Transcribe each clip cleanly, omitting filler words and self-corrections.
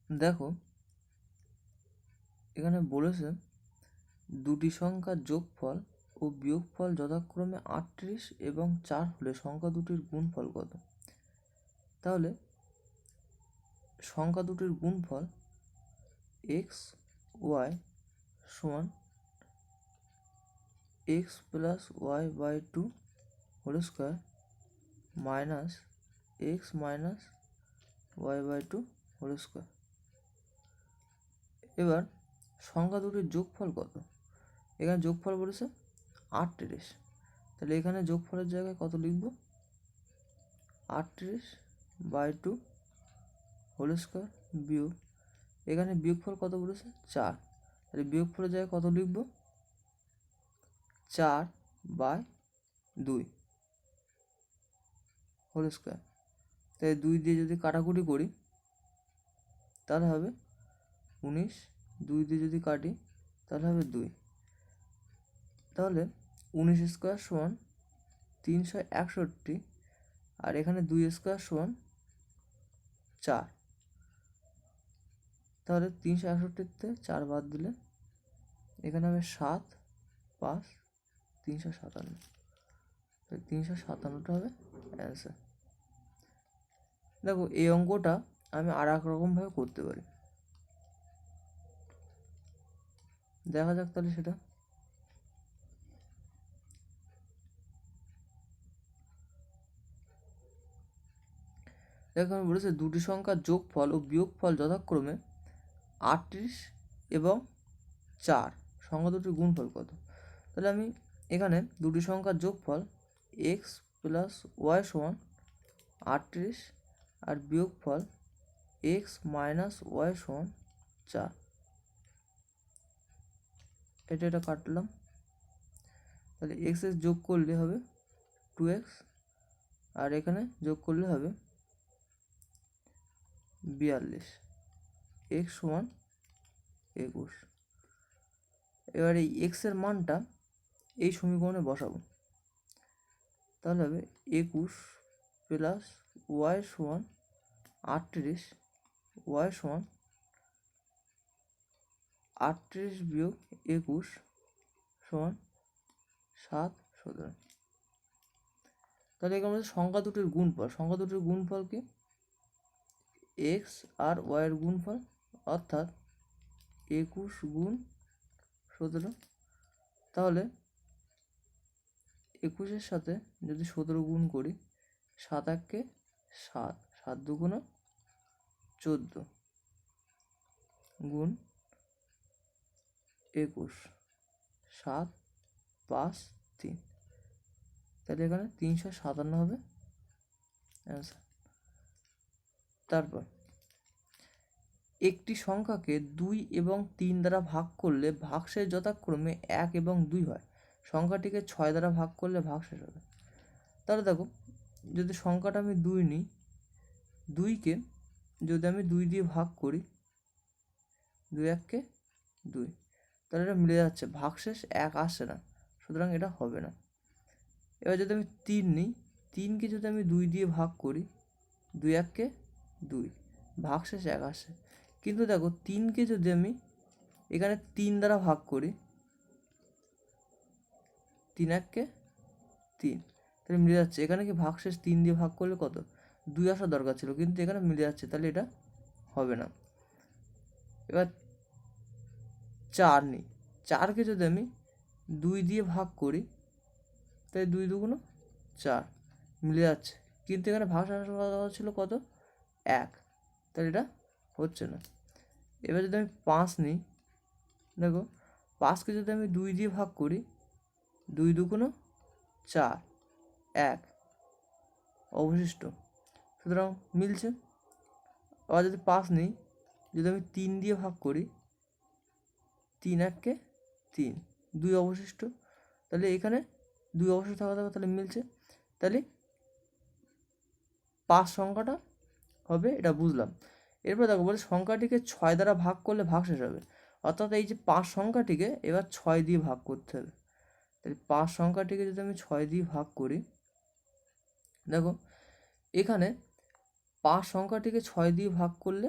দেখো এখানে বলেছে দুটি সংখ্যার যোগফল ও বিয়োগফল যথাক্রমে 38 এবং 4 হলে সংখ্যা দুটির গুণফল কত। তাহলে সংখ্যা দুটির গুণফল এক্স ওয়াই সমান x plus y by 2 whole square minus x minus y by 2 whole square. এবার সংখ্যা দুটির যোগফল কত। এখানে যোগফল বলেছে 38, তাহলে এখানে যোগফলের জায়গায় কত লিখব, 38/2 হোল স্কোয়ার বিয়োগ এখানে বিয়োগফল কত বলেছে 4, তাহলে বিয়োগফলের জায়গায় কত লিখব, 4/2 হোল স্কোয়ার। তাই 2 দিয়ে যদি কাটাকুটি করি তাহলে হবে 19, 2 দিয়ে যদি কাটি তাহলে হবে 2, তাহলে 19 স্কোয়ার সমান 361 আর এখানে 2 স্কোয়ার সমান 4, তাহলে 361-তে 4 বাদ দিলে এখানে হবে 7, 5, 357, 357টা হবে অ্যান্সার। দেখো এই অঙ্কটা আমি আর এক রকমভাবে করতে পারি, দেখা যাক তাহলে সেটা। দেখো আমি বলেছি দুটি সংখ্যার যোগফল ও বিয়োগফল যথাক্রমে 38 এবং 4, সংখ্যা দুটির গুণফল কত। তাহলে আমি এখানে দুটি সংখ্যার যোগফল এক্স প্লাস ওয়াই সমান 38 আর বিয়োগফল এক্স মাইনাস ওয়াই সমান 4, এটা কাটলাম। তাহলে এক্স যোগ করলে হবে 2x আর এখানে যোগ করলে হবে 42, এক্স সমান 21। এবার এই এক্সের মানটা এই সমীকরণে বসাবো, তাহলে হবে 21 প্লাস ওয়াই সমান 38, ওয়াই সমান 38 বিয়োগ 21 সমান 7/17। তাহলে এখানে আমাদের সংখ্যা দুটির গুণফল, সংখ্যা দুটির গুণফল কি, এক্স আর ওয়াইয়ের গুণফল, অর্থাৎ 21 গুণ 17। তাহলে 21-এর সাথে যদি 17 গুণ করি, 7 1-কে 7, 7 2 14 গুণ 21, 7 5 3, তাহলে এখানে 357 হবে অ্যান্সার। তারপর একটি সংখ্যাকে 2 এবং 3 দ্বারা ভাগ করলে ভাগশেষ যথাক্রমে 1 এবং 2 হয়, সংখ্যাটিকে 6 দ্বারা ভাগ করলে ভাগশেষ হবে। তাহলে দেখো যদি সংখ্যাটা আমি 2 নিই, 2কে যদি আমি 2 দিয়ে ভাগ করি, 2 1-কে 2, তাহলে এটা মিলে যাচ্ছে, ভাগশেষ 1 আসছে না, সুতরাং এটা হবে না। এবার যদি আমি 3 নিই, 3কে যদি আমি 2 দিয়ে ভাগ করি, 2 1-কে 2, ভাগশেষ 1 আসে। কিন্তু দেখো 3কে যদি আমি এখানে 3 দ্বারা ভাগ করি, 3 1-কে 3, তাহলে মিলে যাচ্ছে। এখানে কি ভাগশেষ 3 দিয়ে ভাগ করলে কত, 2 আসার দরকার ছিল, কিন্তু এখানে মিলে যাচ্ছে, তাহলে এটা হবে না। এবার 4 নিই, 4কে যদি আমি 2 দিয়ে ভাগ করি, তাই 2 2 4, মিলে যাচ্ছে, কিন্তু এখানে ভাগশেষ আসার কথা ছিল কত, 1, তাহলে এটা হচ্ছে না। এবার যদি আমি 5 নিই, দেখো 5কে যদি আমি 2 দিয়ে ভাগ করি, 2 2 4, 1 অবশিষ্ট, সুতরাং মিলছে। আবার যদি 5 নিই, যদি আমি 3 দিয়ে ভাগ করি, 3 1-কে 3, 2 অবশিষ্ট, তাহলে এখানে 2 অবশিষ্ট থাকা যাবে, তাহলে মিলছে। তাহলে 5 সংখ্যাটা হবে, এটা বুঝলাম। এরপর দেখো বলে সংখ্যাটিকে 6 দ্বারা ভাগ করলে ভাগশেষ হবে, অর্থাৎ এই যে 5 সংখ্যাটিকে এবার 6 দিয়ে ভাগ করতে হবে। তাহলে 5 সংখ্যাটিকে যদি আমি 6 দিয়ে ভাগ করি, দেখো এখানে 5 সংখ্যাটিকে 6 দিয়ে ভাগ করলে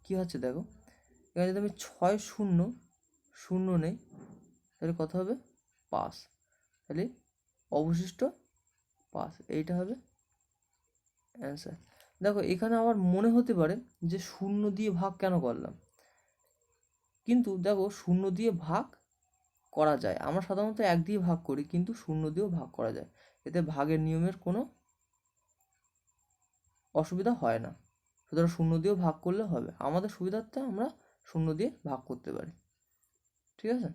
কী হচ্ছে দেখো, এখানে যদি আমি 6 0 0 নেই তাহলে কত হবে 5, তাহলে অবশিষ্ট 5, এইটা হবে অ্যান্সার। দেখো এখানে আমার মনে হতে পারে যে 0 দিয়ে ভাগ কেন করলাম, কিন্তু দেখো 0 দিয়ে ভাগ করা যায়, আমরা সাধারণত 1 দিয়ে ভাগ করি, কিন্তু 0 দিয়েও ভাগ করা যায়, এতে ভাগের নিয়মের কোনো অসুবিধা হয় না। সুতরাং 0 দিয়েও ভাগ করলে হবে, আমাদের সুবিধার্থে আমরা 0 দিয়ে ভাগ করতে পারি। ঠিক আছে,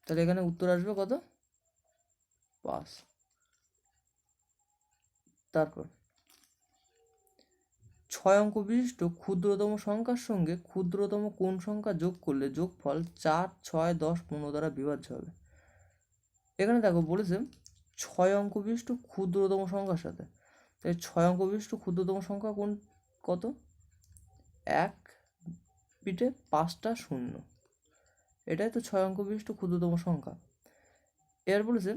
তাহলে এখানে উত্তর আসবে কত 5। তারপর 6 অঙ্ক বিশিষ্ট ক্ষুদ্রতম সংখ্যার সঙ্গে ক্ষুদ্রতম কোন সংখ্যা যোগ করলে যোগফল 4, 6, 10, 15 দ্বারা বিভাজ্য হবে। এখানে দেখো বলেছে 6 অঙ্ক বিশিষ্ট ক্ষুদ্রতম সংখ্যার সাথে, তাই 6 অঙ্ক বিশিষ্ট ক্ষুদ্রতম সংখ্যা কোন কত, 1 পিঠে 5টা 0, এটাই তো 6 অঙ্ক বিশিষ্ট ক্ষুদ্রতম সংখ্যা। এর বলেছে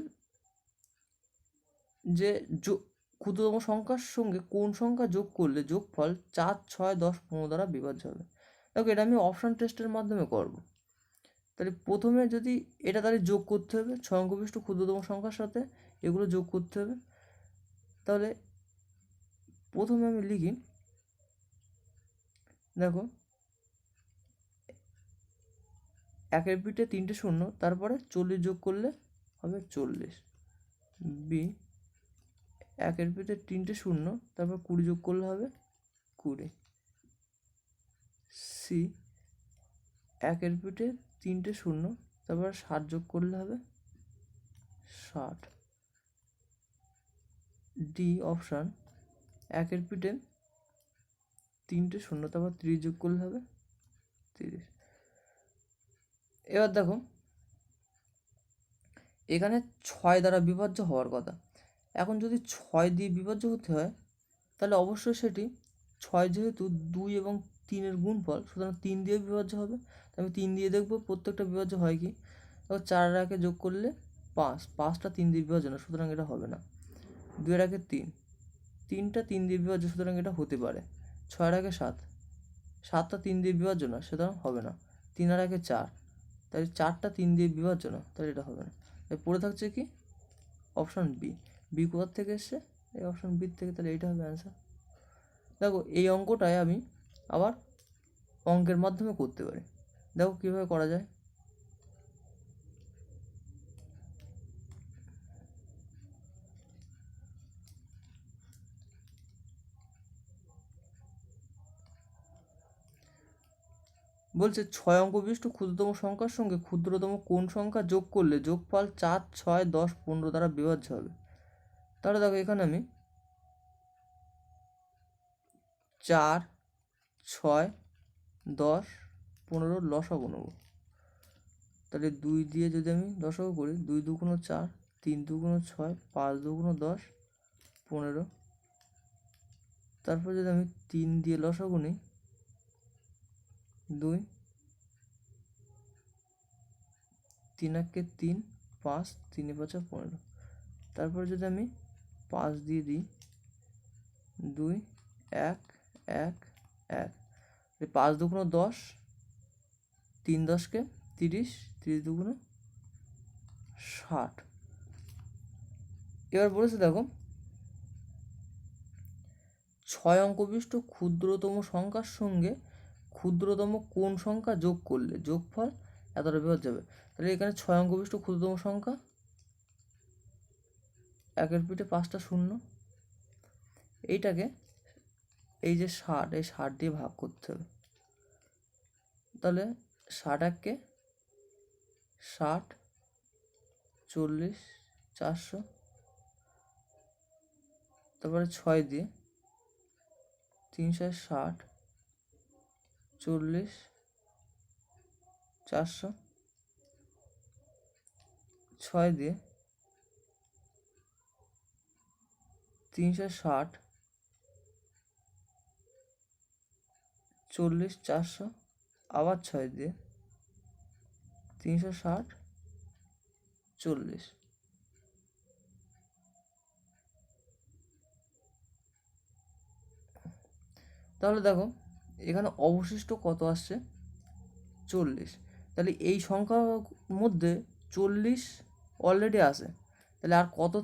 যে ক্ষুদ্রতম সংখ্যার সঙ্গে কোন সংখ্যা যোগ করলে যোগফল 4, 6, 10, 15 দ্বারা বিভাজ্য হবে। দেখো এটা আমি অপশান টেস্টের মাধ্যমে করব। তাহলে প্রথমে যদি এটা তাহলে যোগ করতে হবে 6 অঙ্ক বিশিষ্ট ক্ষুদ্রতম সংখ্যার সাথে, এগুলো যোগ করতে হবে। তাহলে প্রথমে আমি লিখি, দেখো 1 পিঠে 3টে 0, তারপরে 40 যোগ করলে হবে 40, বি 1 পিঠে 3টে 0, তারপর 20 যোগ করলে হবে 20, সি 1 পিঠে 3টে 0, তারপর 60 যোগ করলে হবে 60, ডি অপশান 1 পিঠে 3টে 0, তারপর 30 যোগ করলে হবে 30। এবার দেখো এখানে 6 দ্বারা বিভাজ্য হওয়ার কথা, এখন যদি 6 দিয়ে বিভাজ্য হতে হয় তাহলে অবশ্যই সেটি 6 যেহেতু 2 এবং 3-এর গুণফল, সুতরাং 3 দিয়ে বিভাজ্য হবে। আমি 3 দিয়ে দেখবো প্রত্যেকটা বিভাজ্য হয় কি, তারপর 4 আর 1 যোগ করলে 5, 5টা 3 দিয়ে বিভাজ্য না, সুতরাং এটা হবে না। 2 আর 1 3, 3টা 3 দিয়ে বিভাজ্য, সুতরাং এটা হতে পারে। 6 আর 1 7, 7টা 3 দিয়ে বিভাজ্য না, সুতরাং হবে না। 3 আর 1 4, তাই 4টা 3 দিয়ে বিভাজ্য না, তাহলে এটা হবে না। তাই পড়ে থাকছে কি অপশান বি। বি কোথার থেকে এসছে, এই অপশান বি থেকে, তাহলে এইটা হবে অ্যান্সার। দেখো এই অঙ্কটায় আমি আবার অঙ্কের মাধ্যমে করতে পারি, দেখো কীভাবে করা যায়। বলছে 6 অঙ্ক বিশিষ্ট ক্ষুদ্রতম সংখ্যার সঙ্গে ক্ষুদ্রতম কোন সংখ্যা যোগ করলে যোগফল 4, 6, 10, 15 দ্বারা বিভাজ্য হবে। তাহলে দেখো এখানে আমি 4, 6, 10, 15 লসাগু নেব। তাহলে 2 দিয়ে যদি আমি লসাগু করি, 2 2 4, 3 2 6, 5 2 10, 15। তারপর যদি আমি 3 দিয়ে লসাগু নিই, 2, 3 1 3, 5, 3 5 15। তারপর যদি আমি 5 দিয়ে দিই, 2 1 1 1, 5 2 10, 3 10 30, 30 2 60। এবার বলেছে দেখো 6 অঙ্ক বিশিষ্ট ক্ষুদ্রতম সংখ্যার সঙ্গে ক্ষুদ্রতম কোন সংখ্যা যোগ করলে যোগফল এতটা বিভাজ্য হবে। তাহলে এখানে 6 অঙ্ক বিশিষ্ট ক্ষুদ্রতম সংখ্যা, 1 পিঠে 5টা 0, এইটাকে এই যে 60, এই 60 দিয়ে ভাগ করতে হবে। তাহলে 60 1 60, 40, 400, তারপরে 6 দিয়ে 360, 40, 400, 6 দিয়ে 360, 40, 400, আবার 6 দিয়ে 360, 40। তাহলে দেখো এখানে অবশিষ্ট কত আসছে 40। তাহলে এই সংখ্যার মধ্যে 40 অলরেডি আছে, তাহলে আর কত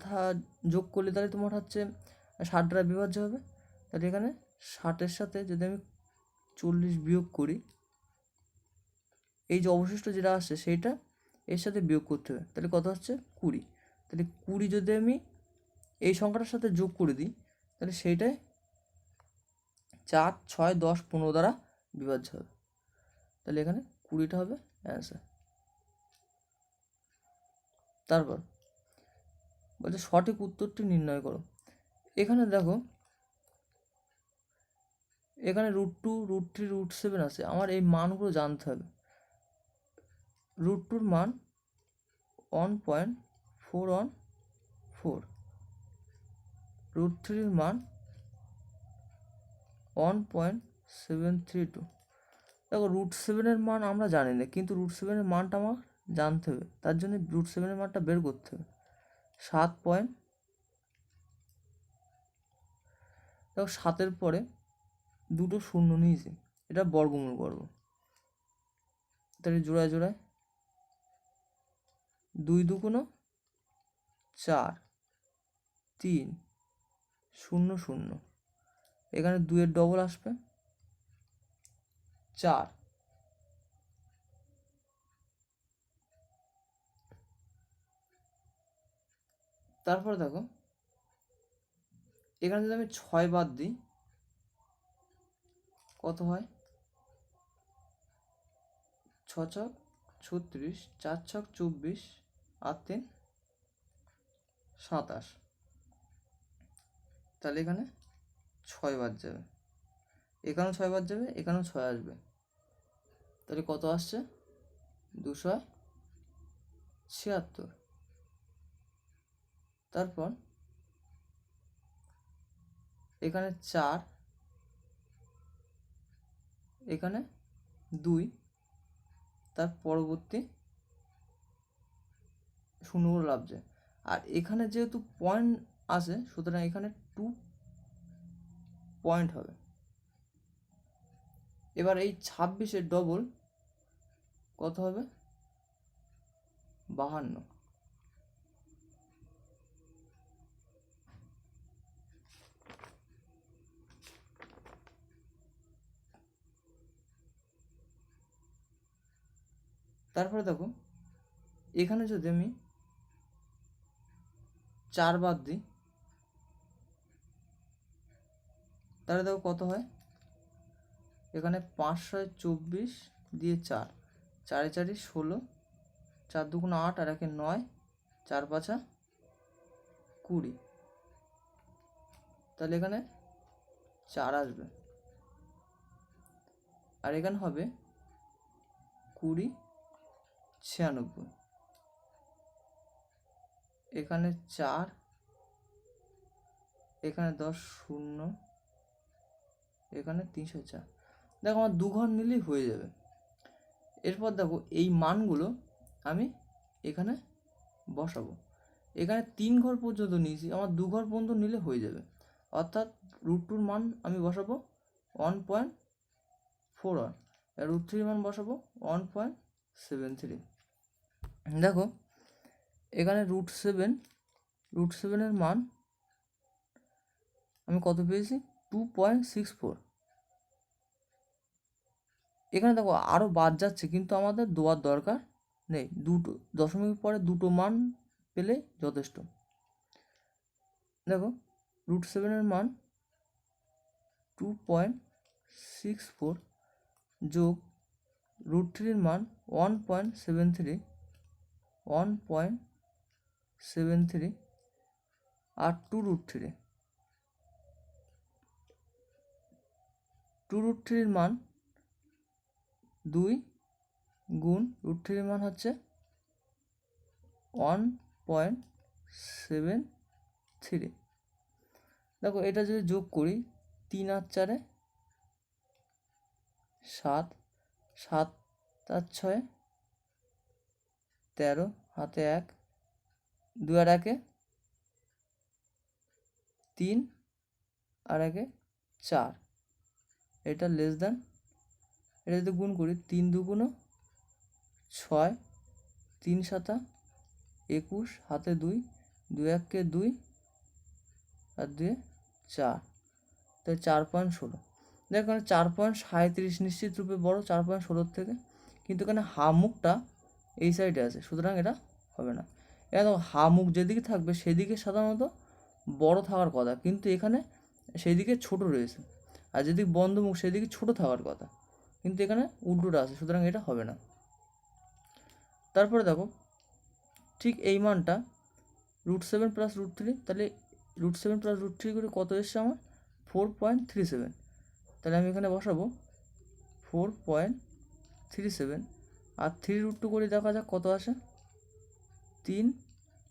যোগ করলে তাহলে তোমার হচ্ছে 60 দ্বারা বিভাজ্য হবে। তাহলে এখানে 60-এর সাথে যদি আমি 40 বিয়োগ করি, এই যে অবশিষ্ট যেটা আসছে সেইটা এর সাথে বিয়োগ করতে হবে, তাহলে কত হচ্ছে 20। তাহলে 20 যদি আমি এই সংখ্যাটার সাথে যোগ করে দিই, তাহলে সেইটাই 4, 6, 10, 15 দ্বারা বিভাজ্য হবে। তাহলে এখানে 20টা হবে অ্যান্সার। তারপর বলছে সঠিক উত্তরটি নির্ণয় করো। এখানে দেখো, এখানে √2, √3, √7 আছে, আমার এই মানগুলো জানতে হবে। √2 মান 1.414, √3 মান 1.732। দেখো √7 মান আমরা জানি না, কিন্তু √7 মানটা আমার জানতে হবে, তার জন্য √7 মানটা বের করতে হবে। 7 পয়েন্ট, দেখো 7-এর পরে দুটো শূন্য নিয়েছি, এটা বর্গমূল করবো, তাহলে জোড়ায় জোড়ায় 2 2 4, 3 0 0, এখানে 2-এর ডবল আসবে 4। তারপরে দেখো এখানে যদি আমি 6 বাদ দিই কত হয়, 6 ছক 36, 4 ছক 24, আর 3 27। তাহলে এখানে 6 বাদ যাবে, এখানেও 6 বাদ যাবে, এখানেও 6 আসবে, তাহলে কত আসছে 276। তারপর এখানে 4, এখানে 2, তার পরবর্তী শূন্যগুলো লাভছে, আর এখানে যেহেতু পয়েন্ট আছে সুতরাং এখানে 2 পয়েন্ট হবে। এবার এই 26-এর ডবল কত হবে 52। তারপরে দেখো এখানে যদি আমি 4 বাদ দিই, তাহলে দেখো কত হয়, এখানে 5 6 24 দিয়ে 4, 4 4 16, 4 2 8, আর 1 9, 4 5 20, তাহলে এখানে 4 আসবে, আর এখানে হবে 20 96, এখানে 4, এখানে 10 0, এখানে 304। দেখো আমার 2 ঘর নিলেই হয়ে যাবে। এরপর দেখো এই মানগুলো আমি এখানে বসাবো, এখানে 3 ঘর পর্যন্ত নিয়েছি, আমার 2 ঘর পর্যন্ত নিলে হয়ে যাবে, অর্থাৎ √2 মান আমি বসাবো 1.41, আর √3 মান বসাবো 1.73। দেখো এখানে √7 এর মান আমি কত পেয়েছি 2.64। এখানে দেখো আরও বাদ যাচ্ছে, কিন্তু আমাদের দেওয়ার দরকার নেই, দুটো দশমিক পরে দুটো মান পেলে যথেষ্ট। দেখো √7 এর মান 2.64 যোগ √3 এর মান 1.73 আর 2√3 এর মান 2 গুণ √3 এর মান হচ্ছে 1.73। দেখো এটা যদি যোগ করি 3 আর 4 7, 7 আর 6 13, হাতে 1, 2 আর 1 3, আর 1 4, এটা লেস দ্যান, এটা যদি গুণ করি 3 দুগুণ 6, 3 সাতা 21, হাতে 2, 2 1 2 আর 2 4, তাই 4.16। দেখো 4.37 নিশ্চিত রূপে বড় 4.16 থেকে, কিন্তু এখানে হা মুখটা এই সাইডে আছে, সুতরাং এটা হবে না। এখানে দেখো হা মুখ যেদিকে থাকবে সেদিকে সাধারণত বড় থাকার কথা, কিন্তু এখানে সেই দিকে ছোট রয়েছে, আর যেদিকে বন্ধ মুখ সেদিকে ছোট থাকার কথা, কিন্তু এখানে উল্টোটা আছে, সুতরাং এটা হবে না। তারপরে দেখো ঠিক এই মানটা √7 + √3, তাহলে √7 + √3 করে কত এসছে আমার 4.37। তাহলে আমি এখানে বসাবো 4.37, আর 3√2 করে দেখা যাক কত আসে। 3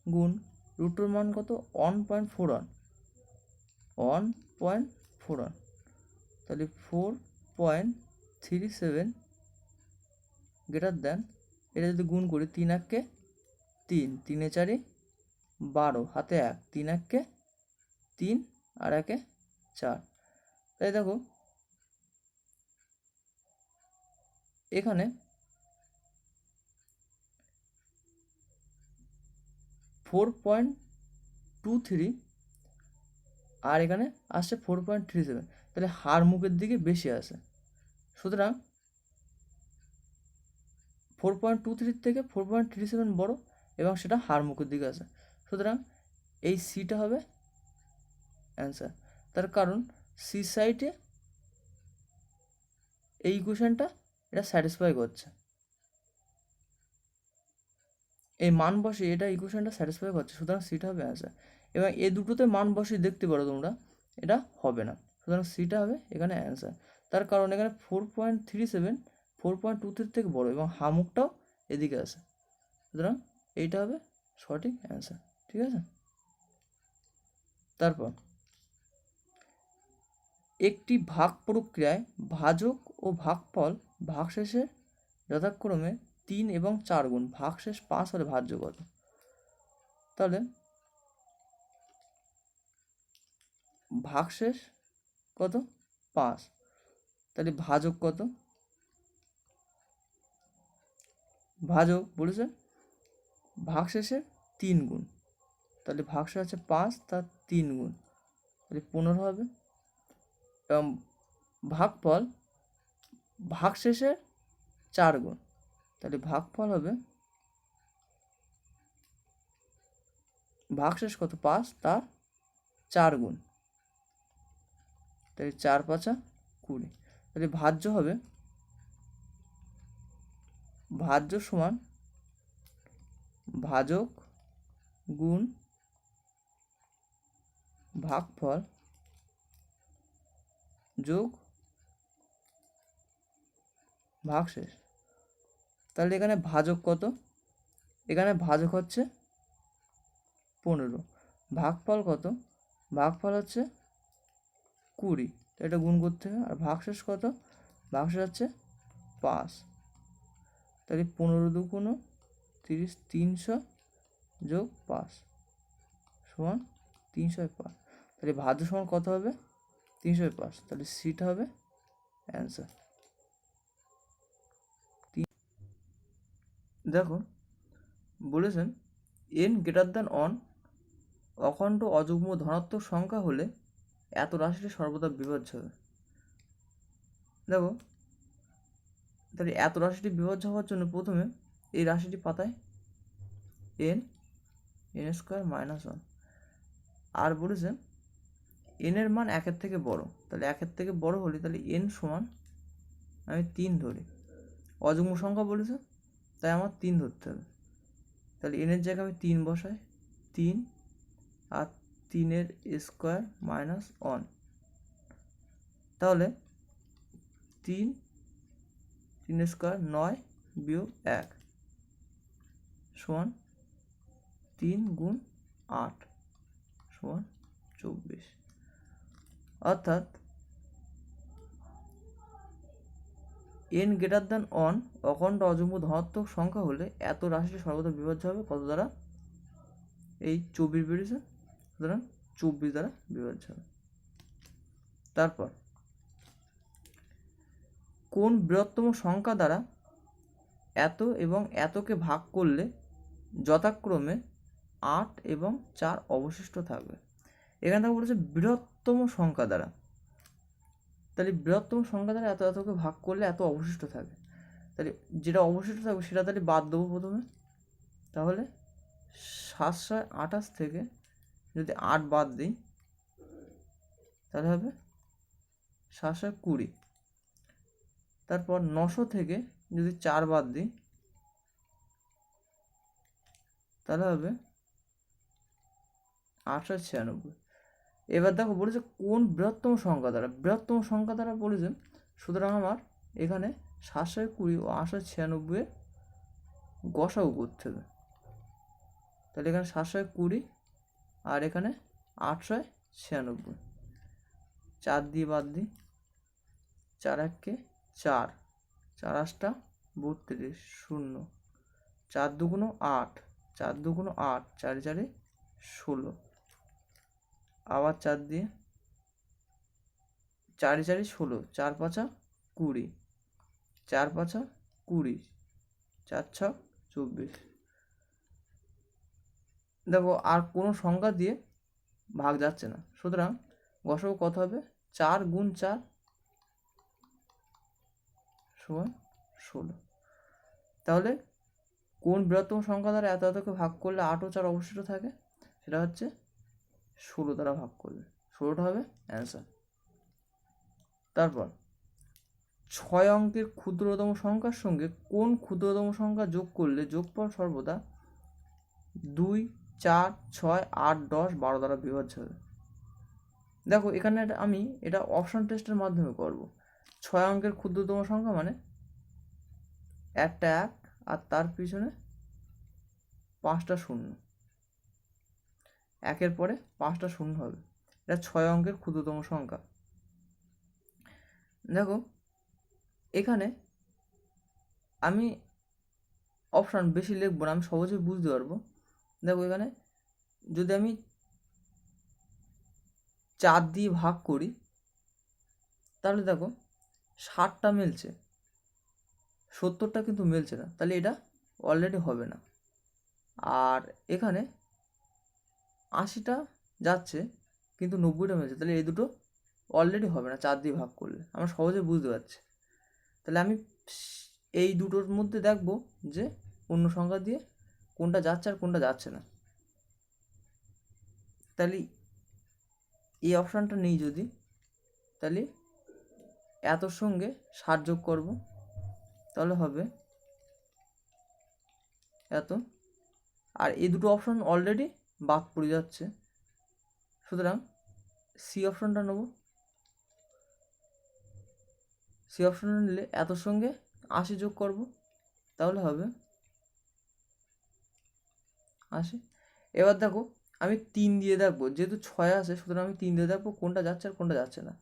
গুণ √2 মান কত 1.41, 1.41, তাহলে 4.37 গ্রেটার দ্যান, এটা যদি গুণ করি 3 1 3, 3 4 12, হাতে 1, 3 1 3 আর 1 4। তাই দেখো এখানে 4.23 আর এখানে আসছে 4.37, তাহলে হার মুখের দিকে বেশি আসে, সুতরাং 4.23 থেকে 4.37 বড় এবং সেটা হার মুখের দিকে আসে, সুতরাং এই সিটা হবে অ্যান্সার। তার কারণ সি সাইডে এই ইকুয়েশনটা এটা স্যাটিসফাই করছে, এই মান বসে এটা ইকুয়েশনটা স্যাটিসফাই করছে, সুতরাং সিটা হবে অ্যান্সার। এবং এই দুটোতে মান বসে দেখতে পারো তোমরা এটা হবে না, সুতরাং সিটা হবে এখানে অ্যান্সার। তার কারণ এখানে 4.37 4.23 থেকে বড় এবং হামুকটাও এদিকে আছে, সুতরাং এইটা হবে সঠিক অ্যান্সার। ঠিক আছে, তারপর একটি ভাগ প্রক্রিয়ায় ভাজক ও ভাগফল ভাগশেষে যথাক্রমে 3 এবং 4 গুণ, ভাগশেষ 5 হলে ভাজ্য কত? তাহলে ভাগশেষ কত 5, তাহলে ভাজক কত? ভাজক বলেছে ভাগশেষের 3 গুণ, তাহলে ভাগশেষ আছে 5, তার 3 গুণ, তাহলে 15 হবে। এবং ভাগফল ভাগশেষের 4 গুণ, তাহলে ভাগফল হবে ভাগশেষ কত 5, তার 4 গুণ, তাহলে 4 5 20, তাহলে ভাজ্য হবে ভাজ্য সমান ভাজক গুণ ভাগফল যোগ ভাগশেষ। তাহলে এখানে ভাজক কত? এখানে ভাজক হচ্ছে 15, ভাগফল কত? ভাগফল হচ্ছে 20, এটা গুণ করতে হবে। আর ভাগশেষ কত? ভাগশেষ হচ্ছে 5, তাহলে 15 2 30, 300 যোগ 5 সমান 305, তাহলে ভাজ্য সমান কত হবে 305, তাহলে সিটা হবে অ্যান্সার। দেখো বলেছেন n গ্রেটার দ্যান 1 অখণ্ড অযুগ্ম ধনাত্মক সংখ্যা হলে এত রাশিটি সর্বদা বিভাজ্য হবে। দেখো তাহলে এত রাশিটি বিভাজ্য হওয়ার জন্য প্রথমে এই রাশিটি পাতায় n স্কোয়ার মাইনাস 1, আর বলেছে n এর মান 1 থেকে বড়, তাহলে 1 থেকে বড় হলে তাহলে n সমান আমি 3 ধরি, অযুগ্ম সংখ্যা বলেছে তাই আমার 3 ধরতে হবে, তাহলে n এর জায়গায় আমি 3 বসাই, 3 আর 3 এর স্কোয়ার মাইনাস 1, তাহলে 3 স্কোয়ার 9 বিয়োগ 1 সমান 3 গুণ 8 সমান 24, অর্থাৎ n গ্রেটার দ্যান 1 অখণ্ড অযুগ্ম ধনাত্মক সংখ্যা হলে এত রাশিটি সর্বদা বিভাজ্য হবে কত দ্বারা? এই 24 বেরিয়েছে, সুতরাং 24 দ্বারা বিভাজ্য হবে। তারপর কোন বৃহত্তম সংখ্যা দ্বারা এত এবং এতকে ভাগ করলে যথাক্রমে 8 এবং 4 অবশিষ্ট থাকবে। এখানে থেকে বলেছে বৃহত্তম সংখ্যা দ্বারা, তাহলে বৃহত্তম সংখ্যা দ্বারা এত এতকে ভাগ করলে এত অবশিষ্ট থাকে, তাহলে যেটা অবশিষ্ট থাকবে সেটা তাহলে বাদ দেবো প্রথমে। তাহলে 728 থেকে যদি 8 বাদ দিই তাহলে হবে 720। তারপর 900 থেকে যদি 4 বাদ দিই তাহলে হবে 896। এবার দেখো বলেছে কোন বৃহত্তম সংখ্যা দ্বারা, বৃহত্তম সংখ্যা দ্বারা বলেছে, সুতরাং আমার এখানে 720 ও 896 গসাগু করতে হবে। তাহলে এখানে 720 আর এখানে 896, 4 দিয়ে বাদ দিই, 4 1 4, 4 8 32, 0, 4 2 8, 4 2 8, 4 4 16, আবার 4 দিয়ে 4 4 16, 4 5 20, 4 5 20, 4 6 24। দেখো আর কোনো সংখ্যা দিয়ে ভাগ যাচ্ছে না, সুতরাং গসাগু কত হবে, 4 গুণ 4 সমান 16। তাহলে কোন বৃহত্তম সংখ্যা দ্বারা এত এতকে ভাগ করলে 8 ও 4 অবশিষ্ট থাকে, সেটা হচ্ছে 16 দ্বারা ভাগ করলে, 16টা হবে অ্যান্সার। তারপর 6 অঙ্কের ক্ষুদ্রতম সংখ্যার সঙ্গে কোন ক্ষুদ্রতম সংখ্যা যোগ করলে যোগফল সর্বদা 2 4 6 8 10 12 দ্বারা বিভাজ্য হবে। দেখো এখানে আমি এটা অপশন টেস্টের মাধ্যমে করব। 6 অঙ্কের ক্ষুদ্রতম সংখ্যা মানে একটা 1 আর তার পিছনে 5টা 0, 1-এর পরে 5টা 0 হবে, এটা 6 অঙ্কের ক্ষুদ্রতম সংখ্যা। দেখো এখানে আমি অপশান বেশি লিখব না, আমি সহজেই বুঝতে পারবো। দেখো এখানে যদি আমি 4 দিয়ে ভাগ করি তাহলে দেখো 60টা মিলছে, 70টা কিন্তু মিলছে না, তাহলে এটা অলরেডি হবে না। আর এখানে 80টা যাচ্ছে কিন্তু 90টা মিলছে, তাহলে এই দুটো অলরেডি হবে না 4 দিয়ে ভাগ করলে, আমরা সহজে বুঝতে পারছি। তাহলে আমি এই দুটোর মধ্যে দেখব যে অন্য সংখ্যা দিয়ে কোনটা যাচ্ছে আর কোনটা যাচ্ছে না। তাহলে এই অপশানটা নেই যদি, তাহলে এতর সঙ্গে 60 যোগ করব, তাহলে হবে এত। আর এই দুটো অপশান অলরেডি বাদ পড়ে যাচ্ছে, সুতরাং সি অপশানটা নেব। সি অপশানটা নিলে এতর সঙ্গে 80 যোগ করব, তাহলে হবে 80। এবার দেখো আমি 3 দিয়ে দেখবো, যেহেতু 6 আছে সুতরাং আমি 3 দিয়ে দেখবো কোনটা যাচ্ছে আর কোনটা যাচ্ছে না।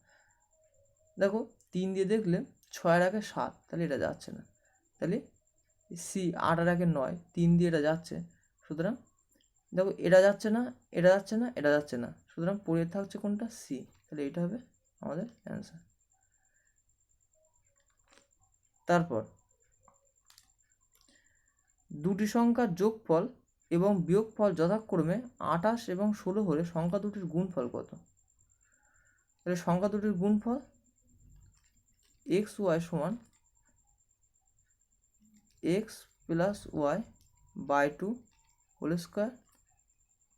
দেখো 3 দিয়ে দেখলে 6 1 7, তাহলে এটা যাচ্ছে না, তাহলে সি 8 আর 1 9, 3 দিয়ে এটা যাচ্ছে, সুতরাং দেখো এটা যাচ্ছে না, এটা যাচ্ছে না, এটা যাচ্ছে না, সুতরাং পড়ে থাকছে কোনটা, সি, তাহলে এটা হবে আমাদের অ্যান্সার। তারপর দুটি সংখ্যার যোগফল এবং বিয়োগফল যথাক্রমে 28 এবং 16 হলে সংখ্যা দুটির গুণফল কত? তাহলে সংখ্যা দুটির গুণফল এক্স ওয়াই সমান x plus y by 2 whole square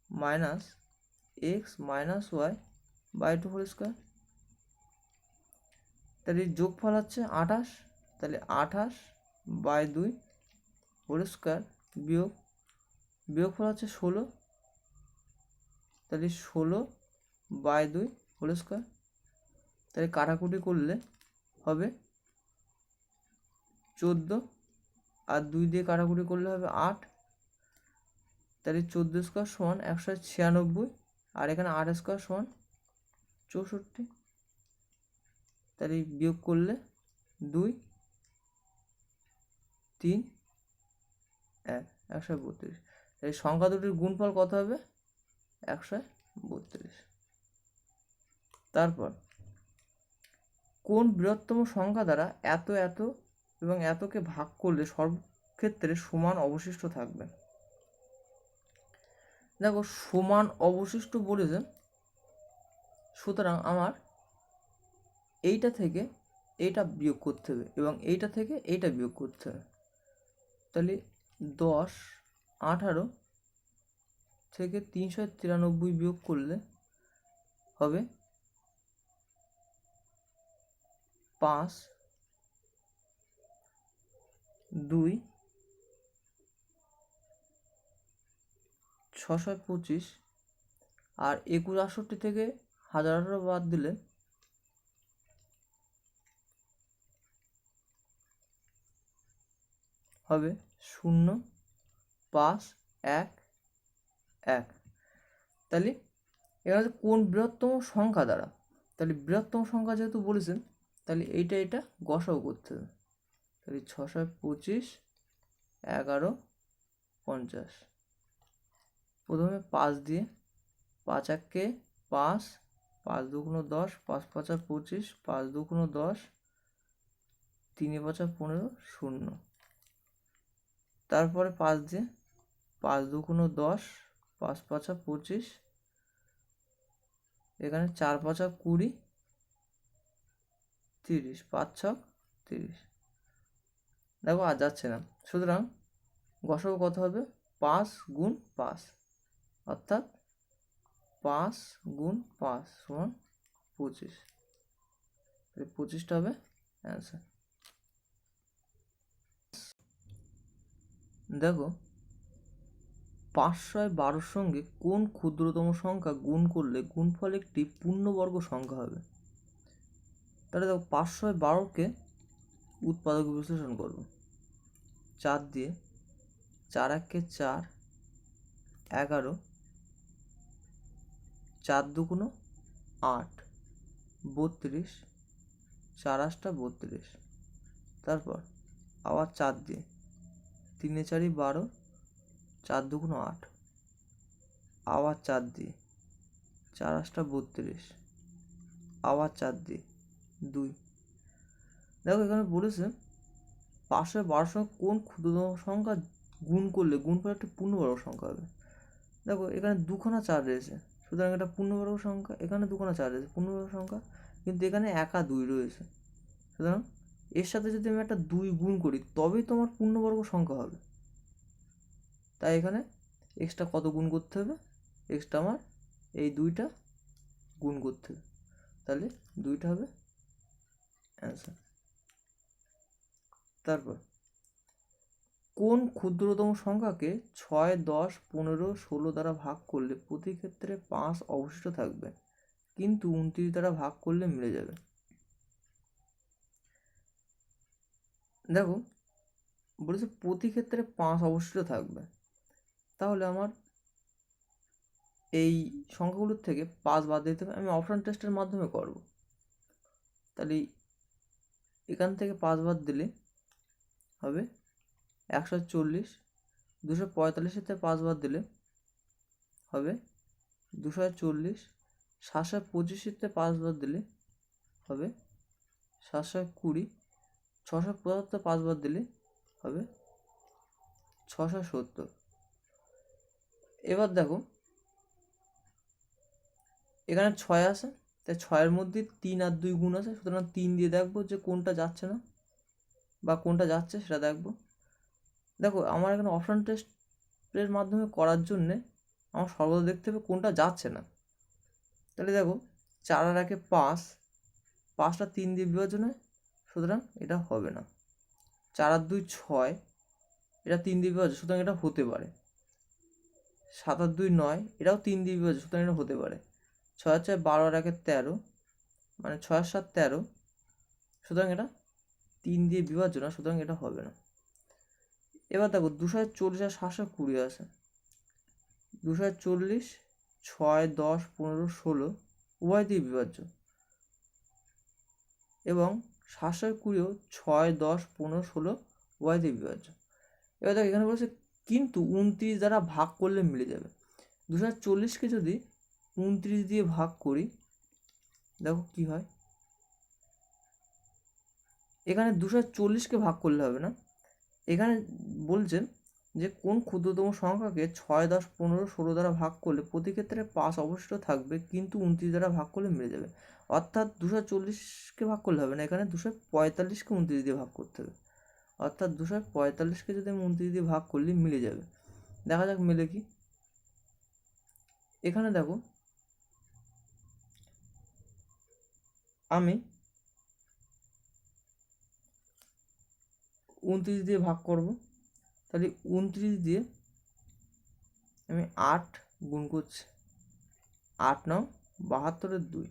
minus x minus y by 2 whole square. তাহলে যোগফল হচ্ছে 28, তাহলে 28 বাই 2 হোল স্কোয়ার বিয়োগফল হচ্ছে 16, তাহলে 16 বাই 2 হোল স্কোয়ার। তাহলে কাটাকুটি করলে হবে 14, আর 2 দিয়ে কাটাকুটি করলে হবে 8, তাহলে 14 স্কোয়ার সমান 196, আর এখানে 8 স্কোয়ার সমান 64, তাহলে বিয়োগ করলে 2 3 1 132। এই সংখ্যা দুটির গুণফল কত হবে, 132। তারপর কোন বৃহত্তম সংখ্যা দ্বারা এত এত এবং এতকে ভাগ করলে সর্বক্ষেত্রে সমান অবশিষ্ট থাকবে? দেখো সমান অবশিষ্ট বলেছে, সুতরাং আমার এইটা থেকে এইটা বিয়োগ করতে হবে এবং এইটা থেকে এইটা বিয়োগ করতে হবে। তাহলে 10 18 থেকে 393 বিয়োগ করলে হবে 5 2 625 আর 21 থেকে 1018 বাদ দিলে হবে 0 5 1 1। তাহলে এবার হচ্ছে কোন বৃহত্তম সংখ্যা দ্বারা, তাহলে বৃহত্তম সংখ্যা যেহেতু বলেছেন তাহলে এটা গসাও করতে হবে। তাহলে 625 11 50, প্রথমে 5 দিয়ে 5 1 5 5 2 10 5 5 25 5 2 10 3 5 15 0, তারপরে 5 দিয়ে 5 2 10 5 5 25, এখানে 4 5 20 30 5 6 30। দেখো আর যাচ্ছে না, সুতরাং গসাগু কত হবে? 5 গুণ 5 অর্থাৎ 5 গুণ 5 সমান 25। 25টা হবে অ্যান্সার। দেখো 512 সঙ্গে কোন ক্ষুদ্রতম সংখ্যা গুণ করলে গুণফল একটি পূর্ণবর্গ সংখ্যা হবে? তাহলে দেখো 512কে উৎপাদক বিশ্লেষণ করব। 4 দিয়ে 4 1 4 11 4 2 8 32 4 8 32, তারপর আবার 4 দিয়ে 3 4 12 4 2 8, আবার 4 দিয়ে 4 8 32, আবার 4 দিয়ে 2। দেখো এখানে বলেছে 512 সঙ্গে কোন ক্ষুদ্রতম সংখ্যা গুণ করলে গুণফল একটি পূর্ণবর্গ সংখ্যা হবে? দেখো এখানে 2খানা 4 রয়েছে, সুতরাং এটা পূর্ণবর্গ সংখ্যা। এখানে 2খানা 4 রয়েছে, পূর্ণবর্গ সংখ্যা, কিন্তু এখানে একা 2 রয়েছে, সুতরাং এর সাথে যদি আমি একটা 2 গুণ করি তবেই তো আমার পূর্ণবর্গ সংখ্যা হবে। তাই এখানে এক্সট্রা কত গুণ করতে হবে? এক্সট্রা আমার এই 2টা গুণ করতে হবে, তাহলে 2টা হবে অ্যান্সার। তারপর কোন ক্ষুদ্রতম সংখ্যাকে 6 10 15 16 দ্বারা ভাগ করলে প্রতি ক্ষেত্রে 5 অবশিষ্ট থাকবে কিন্তু 29 দ্বারা ভাগ করলে মিলে যাবে? দেখো বলেছে প্রতি ক্ষেত্রে 5 অবশিষ্ট থাকবে, তাহলে আমার এই সংখ্যাগুলোর থেকে 5 বাদ দিতে হবে। আমি অপশন টেস্টের মাধ্যমে করব। তাহলে এখান থেকে 5 বাদ দিলে হবে 140, 245 থেকে 5 বাদ দিলে হবে 240, 725 থেকে 5 বাদ দিলে হবে 720, 675 5 বাদ দিলে হবে 670। এবার দেখো এখানে 6 আছে, তাই 6-এর মধ্যে 3 আর 2 গুণ আছে, সুতরাং 3 দিয়ে দেখবো যে কোনটা যাচ্ছে না বা কোনটা যাচ্ছে সেটা দেখবো। দেখো আমার এখানে অপশন টেস্টের মাধ্যমে করার জন্যে আমার সর্বদা দেখতে হবে কোনটা যাচ্ছে না। তাহলে দেখো 4 আর 1 5, 5টা 3 দিয়ে বিভাজন হয়, সুতরাং এটা হবে না। 4 আর 2 6, এটা 3 দিয়ে বিভাজন, সুতরাং এটা হতে পারে। 7 আর 2 9, এটাও 3 দিয়ে বিভাজন, সুতরাং এটা হতে পারে। 6 আর 4 12 আর 1 13, মানে 6 আর 7 13, সুতরাং এটা 3 দিয়ে বিভাজ্য না, সুতরাং এটা হবে না। এবার দেখো 240 আর 720 আছে, 240 6 10 15 16 উভয় দিয়ে বিভাজ্য, এবং 720ও 6 10 15 16 উভয় দিয়ে বিভাজ্য। এবার দেখো এখানে বলছে কিন্তু 29 দ্বারা ভাগ করলে মিলে যাবে। 240কে যদি 29 দিয়ে ভাগ করি দেখো কি হয়, এখানে 240কে ভাগ করলে হবে না, এখানে বলছেন যে কোন ক্ষুদ্রতম সংখ্যাকে 6, 10, 15, 16 দ্বারা ভাগ করলে প্রতি ক্ষেত্রে 5 অবশিষ্ট থাকবে, কিন্তু 29 দ্বারা ভাগ করলে মিলে যাবে। অর্থাৎ 240কে ভাগ করলে হবে না, এখানে 245কে 29 দিয়ে ভাগ করতে হবে। অর্থাৎ 245কে যদি আমি 29 দিয়ে ভাগ করলে মিলে যাবে। দেখা যাক মিলে কি। এখানে দেখো আমি 29 দিয়ে ভাগ করব, তাহলে 29 দিয়ে আমি 8 গুণ করছি, 8 9 72 2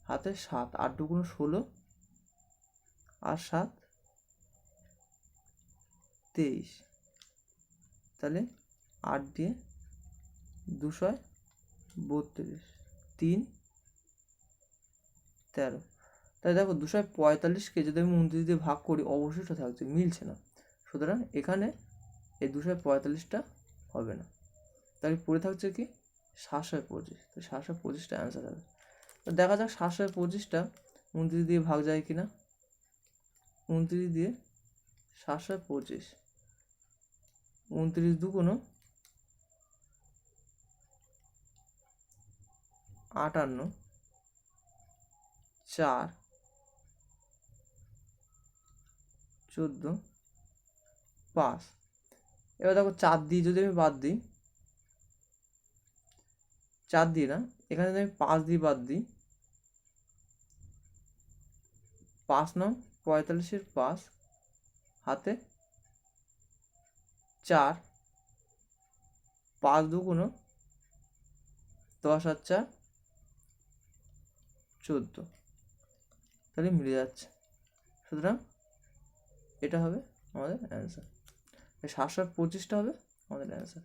হাতে 7, 8 2 16 আর 7 23, তাহলে 8 দিয়ে 232, 3 13। তাই দেখো 245কে যদি আমি 29 দিয়ে ভাগ করি অবশিষ্ট থাকছে, মিলছে না, সুতরাং এখানে এই 245টা হবে না। তাহলে পড়ে থাকছে কি 725, তো 725টা অ্যান্সার হবে। তো দেখা যাক 725টা 29 দিয়ে ভাগ যায় কি না। 29 দিয়ে 725, 29 2 58, 4 14 5। এবার দেখো 4 দিয়ে যদি আমি বাদ দিই, 4 দিয়ে না, এখানে যদি আমি 5 দিয়ে বাদ দিই, 5 9 45 5 হাতে 4, 5 2 10 আর 4 14, তাহলে মিলে যাচ্ছে। সুতরাং এটা হবে আমাদের অ্যান্সার, 725টা হবে আমাদের অ্যান্সার।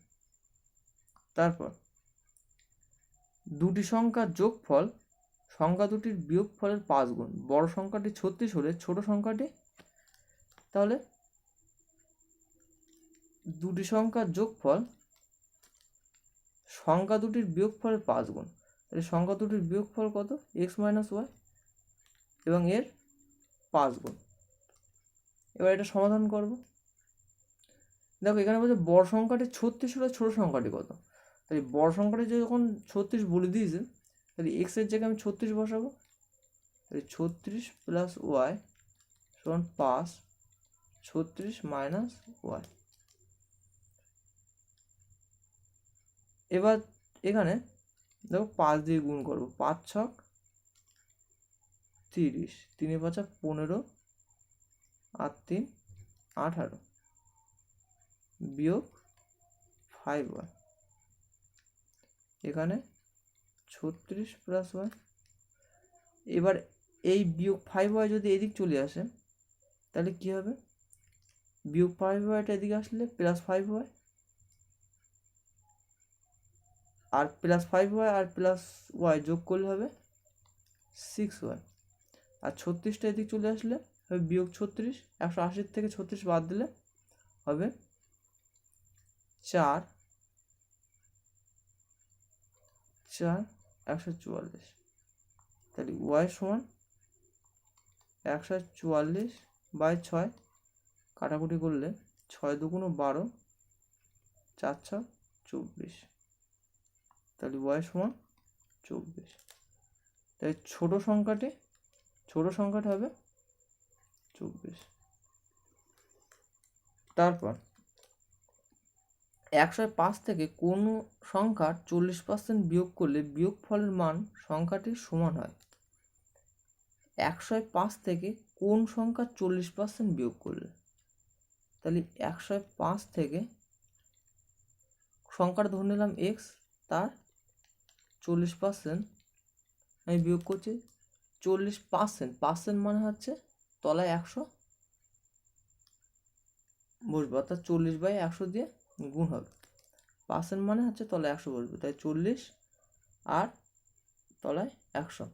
তারপর দুটি সংখ্যার যোগফল সংখ্যা দুটির বিয়োগফলের 5 গুণ, বড় সংখ্যাটি 36 হলে ছোট সংখ্যাটি, তাহলে দুটি সংখ্যার যোগফল সংখ্যা দুটির বিয়োগফলের 5 গুণ, তাহলে সংখ্যা দুটির বিয়োগফল কত, x মাইনাস ওয়াই, এবং এর 5 গুণ। এবার এটা সমাধান করব। দেখো এখানে বলছে বড় সংখ্যাটি 36 হলে ছোট সংখ্যাটি কত, তাহলে বড় সংখ্যাটি যখন 36 বলে দিয়েছে, তাহলে x এর জায়গায় আমি 36 বসাবো, তাহলে 36 প্লাস ওয়াই সমান 5, 36 মাইনাস ওয়াই। এবার এখানে দেখো 5 দিয়ে গুণ করবো, 5 ছক 30, 3 5 15 আর 3 18 বিয়োগ 5y, এখানে 36 প্লাস ওয়াই। এবার এই বিয়োগ 5y যদি এদিক চলে আসে, তাহলে কি হবে, বিয়োগ 5yটা এদিকে আসলে প্লাস 5y, আর প্লাস 5y আর প্লাস ওয়াই যোগ করলে হবে 6y, আর 36টা এদিক চলে আসলে হবে বিয়োগ 36, 180 থেকে 36 বাদ দিলে হবে 4 4 144, তাহলে ওয়াই সমান 144/6, কাটাকুটি করলে 6 2 12, 4 6 24, তাহলে ওয়াই সমান 24। তাই ছোট সংখ্যাটি হবে 24। তারপর 105 থেকে কোন সংখ্যার 40% বিয়োগ করলে বিয়োগফলের মান সংখ্যাটির সমান হয়। 105 থেকে কোন সংখ্যার 40% বিয়োগ করলে, তাহলে 105 থেকে সংখ্যাটা ধরে নিলাম x, তার 40% আমি বিয়োগ করছি, 40% মানে হচ্ছে তলায় 100 বসবে, অর্থাৎ 40/100 দিয়ে গুণ হবে, পার্সেন্ট মানে হচ্ছে তলায় 100 বসবে, তাই 40 আর তলায় 100,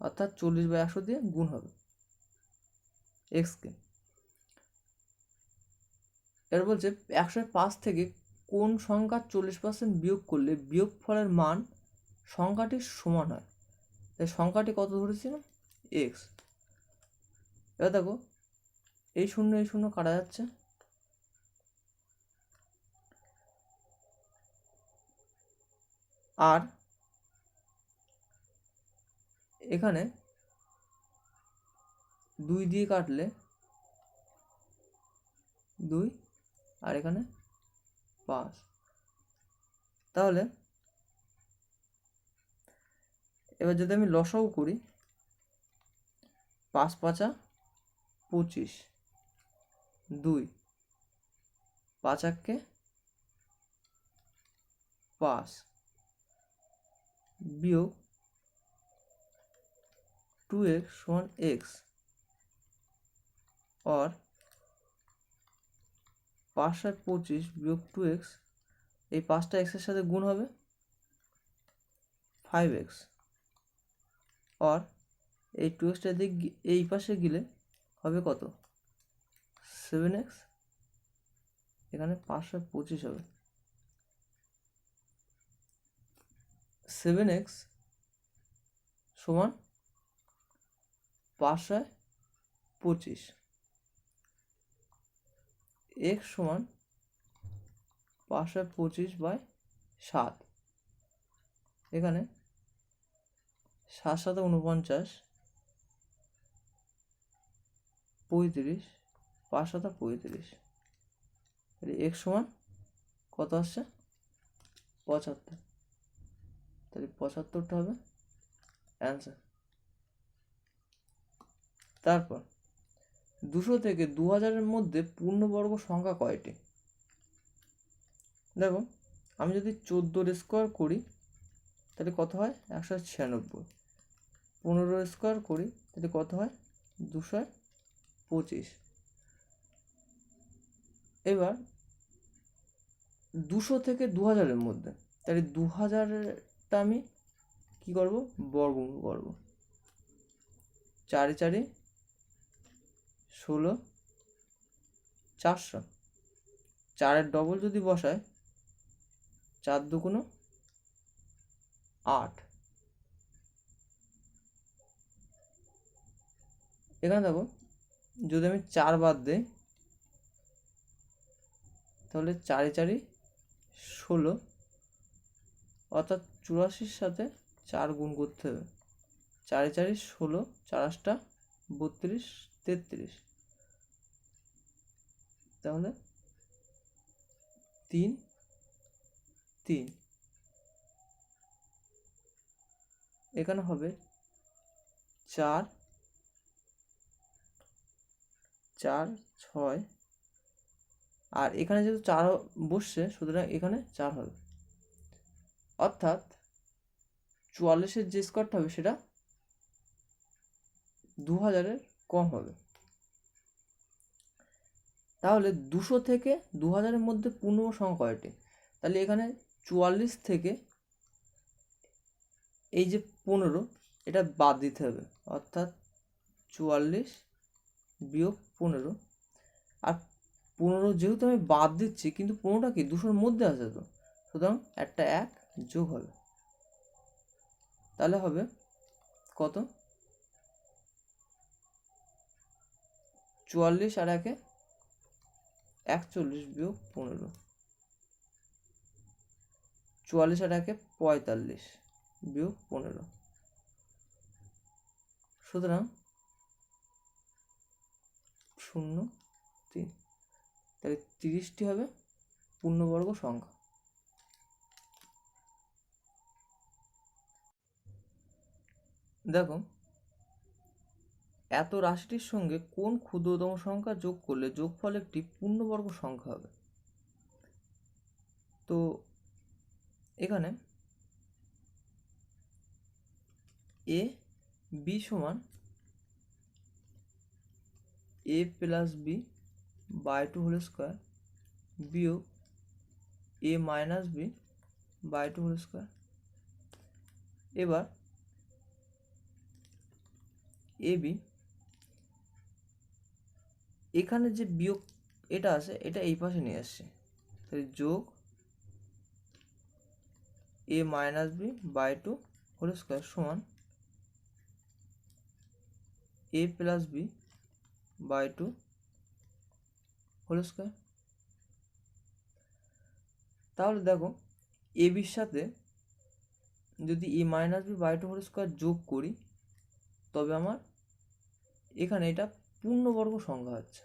অর্থাৎ 40/100 দিয়ে গুণ হবে এক্সকে। এর বলছে 105 থেকে কোন সংখ্যার 40% বিয়োগ করলে বিয়োগফলের মান সংখ্যাটির সমান হয়, তাই সংখ্যাটি কত ধরেছিলাম, এক্স। এবার দেখো এই শূন্য কাটা যাচ্ছে, আর এখানে 2 দিয়ে কাটলে 2, আর এখানে 5। তাহলে এবার যদি আমি লসাগু করি, 5 5 25, 2 5 1 5 বিয়োগ 2x সমান x, और 5 7 25 বিয়োগ 2x, এই 5টা এক্সের সাথে গুণ হবে 5x, और এই 2xটা দিক এই পাশে গেলে হবে কত 7x, এখানে 5 7 25 হবে 7x সমান 5 7 25, x সমান 5 7 25/7, এখানে 7 7 49, 35, 5 7 35, তাহলে x সমান কত আসছে 75, তাহলে 75টা হবে অ্যান্সার। তারপর 200 থেকে 2000-এর মধ্যে পূর্ণবর্গ সংখ্যা কয়টি? দেখো আমি যদি 14 স্কোয়ার করি তাহলে কত হয় 196, 15 স্কোয়ার করি তাহলে কত হয় 225। এবার 200 থেকে 2000-এর মধ্যে, তাহলে 2000-টা আমি কি করব বর্গমূল করব, 4 4 16, 400, 4-এর ডবল যদি বসায় 4 2 8, এখানে দেখো যদি আমি 4 বাদ দিই তাহলে 4 4 16, অর্থাৎ 84-র সাথে 4 গুণ করতে হবে, 4 4 16, 4 8 32 33, তাহলে 3 3, এখানে হবে 4 4 6, আর এখানে যেহেতু 4 বসছে সুতরাং এখানে 4 হবে, অর্থাৎ 44-এর যে স্কোয়ারটা হবে সেটা 2000-এর কম হবে। তাহলে 200 থেকে 2000-এর মধ্যে পূর্ণ সংখ্যা কয়টি? তাহলে এখানে 44 থেকে এই যে 15 এটা বাদ দিতে হবে, অর্থাৎ 44 বিয়োগ 15, আর 15 যেহেতু আমি বাদ দিচ্ছি কিন্তু 15টা কি 200-র মধ্যে আছে, তো সুতরাং একটা 1 যোগ হবে, তাহলে হবে কত 44 আর 1 41 বিয়োগ 15, 44 আর 1 45 বিয়োগ 15, সুতরাং 0 3, তাহলে 30টি হবে পূর্ণবর্গ সংখ্যা। দেখো এত রাশিটির সঙ্গে কোন ক্ষুদ্রতম সংখ্যা যোগ করলে যোগফল একটি পূর্ণবর্গ সংখ্যা হবে? তো এখানে এ বি সমান a plus B by 2 whole square বিয়োগ a minus B by 2 whole square. এবার এ বি, এখানে যে বিয়োগ এটা আছে এটা এই পাশে নিয়ে আসছে, তাহলে যোগ a minus B by 2 whole square সমান a plus B by two whole square. তাহলে দেখো এ বির সাথে যদি A minus B by two whole square যোগ করি তবে আমার এখানে এটা পূর্ণবর্গ সংখ্যা হচ্ছে,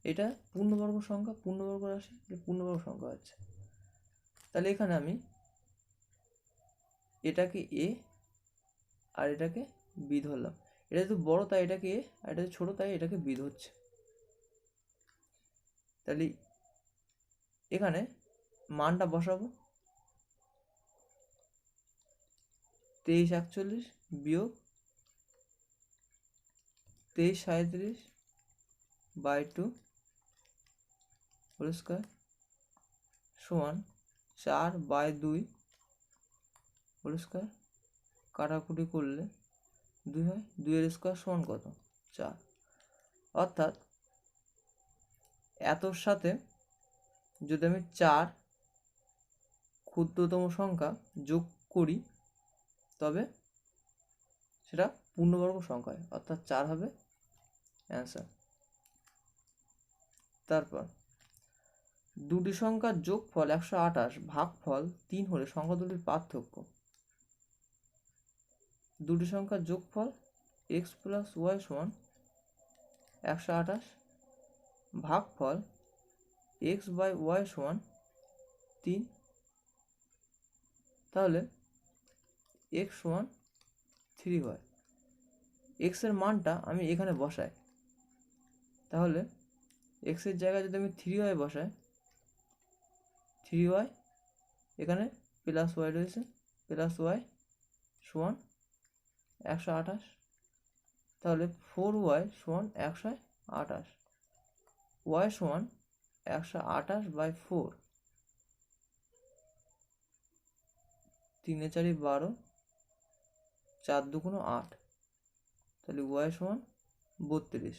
এটা পূর্ণবর্গ সংখ্যা, পূর্ণবর্গ রাশি, পূর্ণবর্গ সংখ্যা হচ্ছে। তাহলে এখানে আমি এটাকে এ আর এটাকে বি ধরলাম। এটা যেহেতু বড় তাই এটাকে এ, আর এটা ছোট তাই এটাকে বি ধরছে। তাহলে এখানে মানটা বসাবো 2341 বিয়োগ 2337 বাই টু হোল স্কোয়ার সমান 4/2 হোল স্কোয়ার। কাটাকুটি করলে 2 হয়, 2 এর স্কোয়ার সমান কত? 4। অর্থাৎ এতর সাথে যদি আমি 4 ক্ষুদ্রতম সংখ্যা যোগ করি তবে সেটা পূর্ণবর্গ সংখ্যা হয়, অর্থাৎ 4 হবে অ্যান্সার। তারপর দুটি সংখ্যার যোগফল 128 ভাগফল 3 হলে সংখ্যা দুটির পার্থক্য। দুটি সংখ্যার যোগফল x প্লাস ওয়াই সমান 128 ভাগফল x বাই ওয়াই সমান 3। তাহলে x সমান 3 হয়। x এর মানটা আমি এখানে বসাই, তাহলে x এর জায়গায় যদি আমি 3y বসাই, 3y এখানে প্লাস ওয়াই রয়েছে, প্লাস ওয়াই সমান 128। তাহলে 4y সমান 128, y সমান 128/4, 3 4 12, 4 2 8, তাহলে y সমান 32।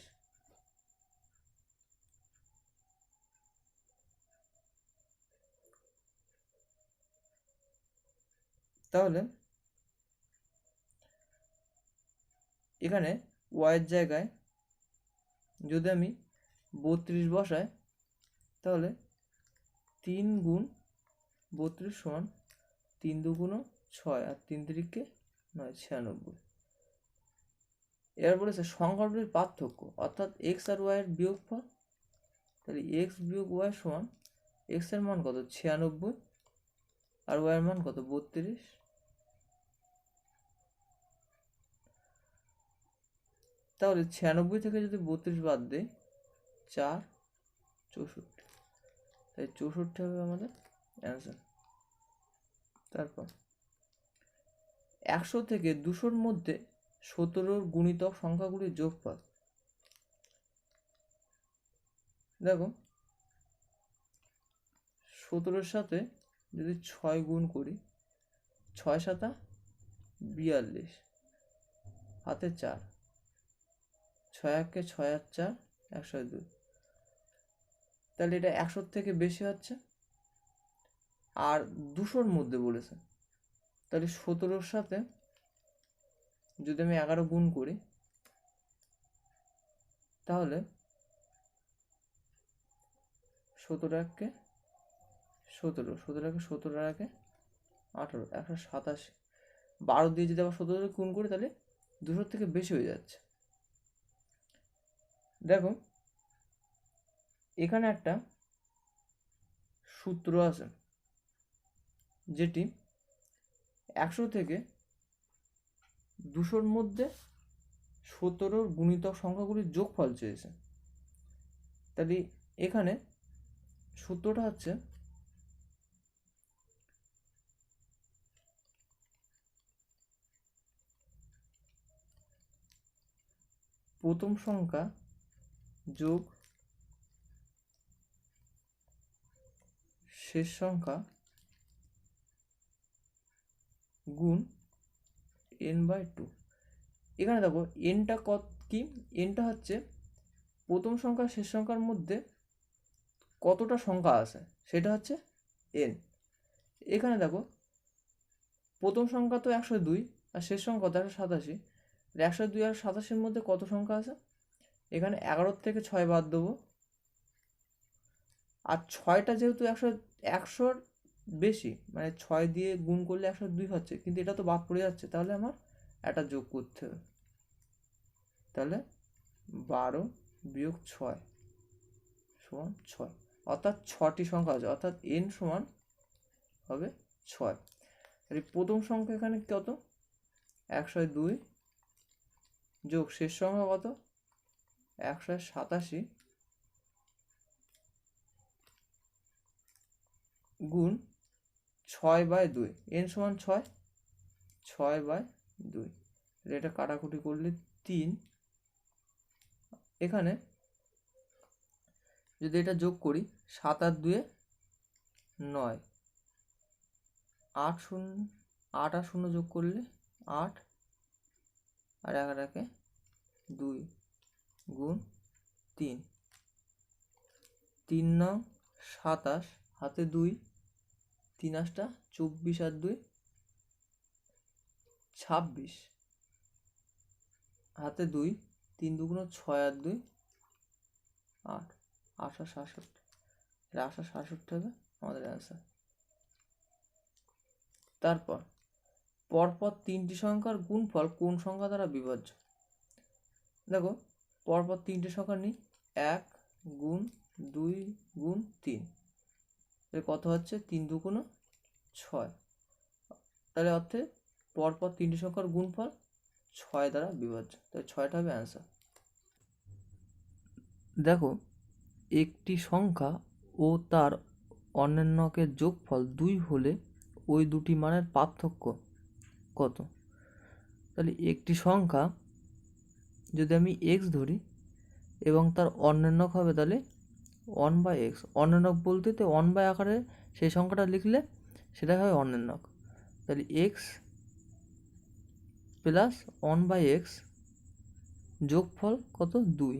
তাহলে এখানে y এর জায়গায় যদি আমি 32 বসাই তাহলে 3 গুণ 32 সমান 3 2 6 আর 3 3 9, 96। এবার বলেছে সংখ্যাগুলির পার্থক্য অর্থাৎ x আর y এর বিয়োগফল। তাহলে x বিয়োগ y সমান x এর মান কত? 96 আর y এর মান কত? 32। তাহলে 96 থেকে যদি 32 বাদ দেই 4 64, তাই 64 হবে আমাদের অ্যান্সার। তারপর 100 থেকে 200-র মধ্যে 17-র গুণিতক সংখ্যাগুলির যোগফল। দেখো 17-র সাথে যদি 6 গুণ করি, 6 7 42 হাতে 4, 6 1 6 আর 4 102। তাহলে এটা 100-র থেকে বেশি হচ্ছে, আর 200-র মধ্যে বলেছে। তাহলে 17-র সাথে যদি আমি 11 গুণ করি তাহলে 17 1 17, 17 1 17 আর 1 18, 187। 12 দিয়ে যদি আবার 17 গুণ করি তাহলে 200-র থেকে বেশি হয়ে যাচ্ছে। দেখো এখানে একটা সূত্র আছে যেটি 100 থেকে 200-র মধ্যে 17-র গুণিতক সংখ্যাগুলির যোগফল চেয়েছে। তাহলে এখানে সূত্রটা হচ্ছে প্রথম সংখ্যা যোগ শেষ সংখ্যা গুণ n/2। এখানে দেখো এনটা কি? এনটা হচ্ছে প্রথম সংখ্যা শেষ সংখ্যার মধ্যে কতটা সংখ্যা আছে সেটা হচ্ছে এন। এখানে দেখো প্রথম সংখ্যা তো 102 আর শেষ সংখ্যা তো 187। 102 আর 87-এর মধ্যে কত সংখ্যা আছে? এখানে 11 থেকে 6 বাদ দেবো, আর 6টা যেহেতু 100-100 বেশি, মানে 6 দিয়ে গুণ করলে 102 হচ্ছে, কিন্তু এটা তো বাদ পড়ে যাচ্ছে, তাহলে আমার একটা যোগ করতে হবে। তাহলে 12 বিয়োগ 6 সমান 6, অর্থাৎ 6টি সংখ্যা আছে, অর্থাৎ n সমান হবে 6। তাহলে প্রথম সংখ্যা এখানে কত, 102 যোগ শেষ সংখ্যা কত, 187 গুণ 6/2, n সমান 6, 6/2, এটা কাটাকুটি করলে 3। এখানে যদি এটা যোগ করি, 7 আর 2 9, 8 আর 0 যোগ করলে 8, আর 11 2 গুণ 3, 3 9 27, হাতে 2, 3 8 24 আর 2 26, হাতে 2, 3 2 6 আর 2 8, 866, 866 হবে আমাদের অ্যান্সার। তারপর পরপর 3টি সংখ্যার গুণফল কোন সংখ্যা দ্বারা বিভাজ্য? দেখো পরপর 3টে সংখ্যা নিই, 1 গুণ 2 গুণ 3, এর কত হচ্ছে 3 2 6, তাহলে অর্থে পরপর 3টি সংখ্যার গুণফল 6 দ্বারা বিভাজ্য, তাই 6টা হবে অ্যান্সার। দেখো একটি সংখ্যা ও তার অন্যান্যকের যোগফল 2 হলে ওই দুটি মানের পার্থক্য কত? তাহলে একটি সংখ্যা যদি আমি x ধরি এবং তার অন্যান্যক হবে তাহলে 1/x, অন্যান্যক বলতে তো 1 আকারে সেই সংখ্যাটা লিখলে সেটা হয় অন্যান্যক। তাহলে x প্লাস 1/x যোগফল কত 2।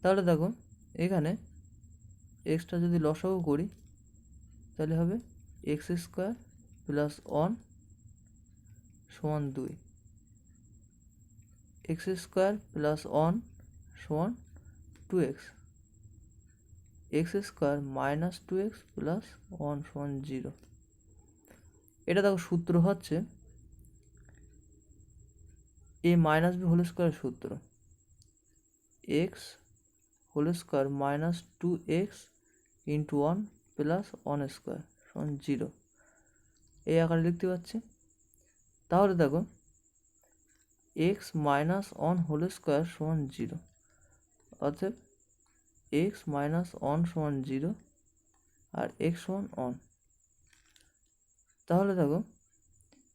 তাহলে দেখো এখানে এক্সটা যদি লসাগু করি তাহলে হবে x² প্লাস 1 সমান 2, x² প্লাস 1 সমান 2x, x² minus 2x plus 1 সমান 0। এটা দেখো সূত্র হচ্ছে a minus b whole square সূত্র, x whole square minus 2x into 1 plus 1 square সমান 0, এই আকারে লিখতে পাচ্ছি। তাহলে দেখো x মাইনাস 1 হোল স্কোয়ার সমান 0, অর্থাৎ x মাইনাস 1 সমান 0 আর x সমান 1। তাহলে দেখো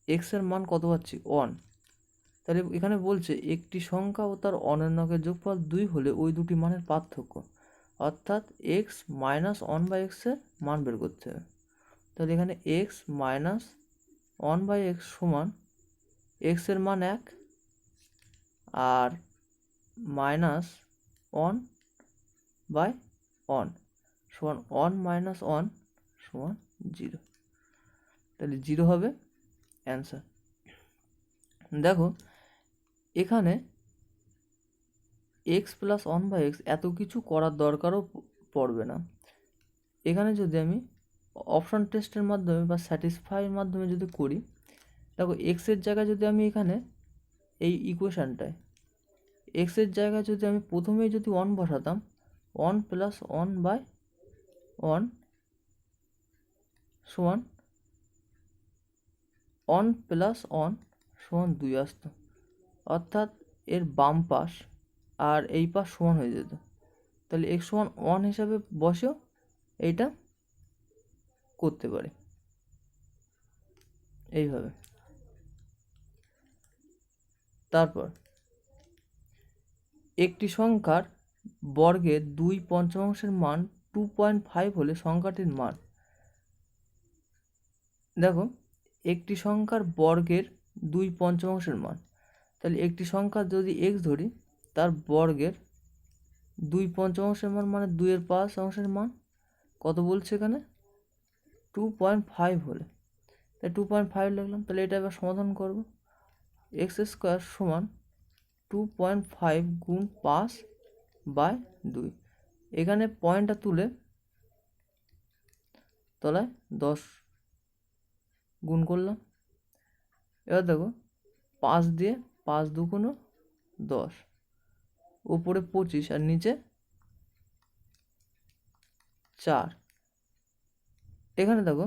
x এর মান কত পাচ্ছি 1, তাহলে এখানে বলছে একটি সংখ্যা ও তার অন্যান্যকের যোগফল 2 হলে ওই দুটি মানের পার্থক্য, অর্থাৎ x মাইনাস 1/x এর মান বের করতে হবে। তাহলে এখানে x মাইনাস 1/x সমান x এর মান 1 আর মাইনাস 1/1 সমান 1 মাইনাস 1 সমান 0, তাহলে 0 হবে অ্যান্সার। দেখো এখানে x প্লাস 1/x এত কিছু করার দরকারও পড়বে না। এখানে যদি আমি অপশন টেস্টের মাধ্যমে বা স্যাটিসফাইয়ের মাধ্যমে যদি করি, দেখো এক্সের জায়গায় যদি আমি এখানে এই ইকুয়েশানটায় এক্সের জায়গায় যদি আমি প্রথমেই যদি 1 বসাতাম, 1 প্লাস 1/1 সমান 1 প্লাস 1 সমান 2 আসতো, অর্থাৎ এর বাম পাশ আর এই পাশ সমান হয়ে যেত। তাহলে x সমান 1 হিসাবে বসেও এইটা করতে পারে এইভাবে। তারপর একটি সংখ্যার বর্গের 2/5 মান 2.5 হলে সংখ্যাটির মান। দেখো একটি সংখ্যার বর্গের 2/5 মান, তাহলে একটি সংখ্যা যদি x ধরি তার বর্গের 2/5 মান মানে 2/5 মান কত বলছে এখানে 2.5 হলে, তাই 2.5 লিখলাম। তাহলে এটা এবার সমাধান করব, x² সমান 2.5 গুণ 5/2। এখানে পয়েন্টটা তুলে তলায় 10 গুণ করলাম। এবার দেখো 5 দিয়ে 5 দুগুণ 10, উপরে 25 আর নিচে 4। এখানে দেখো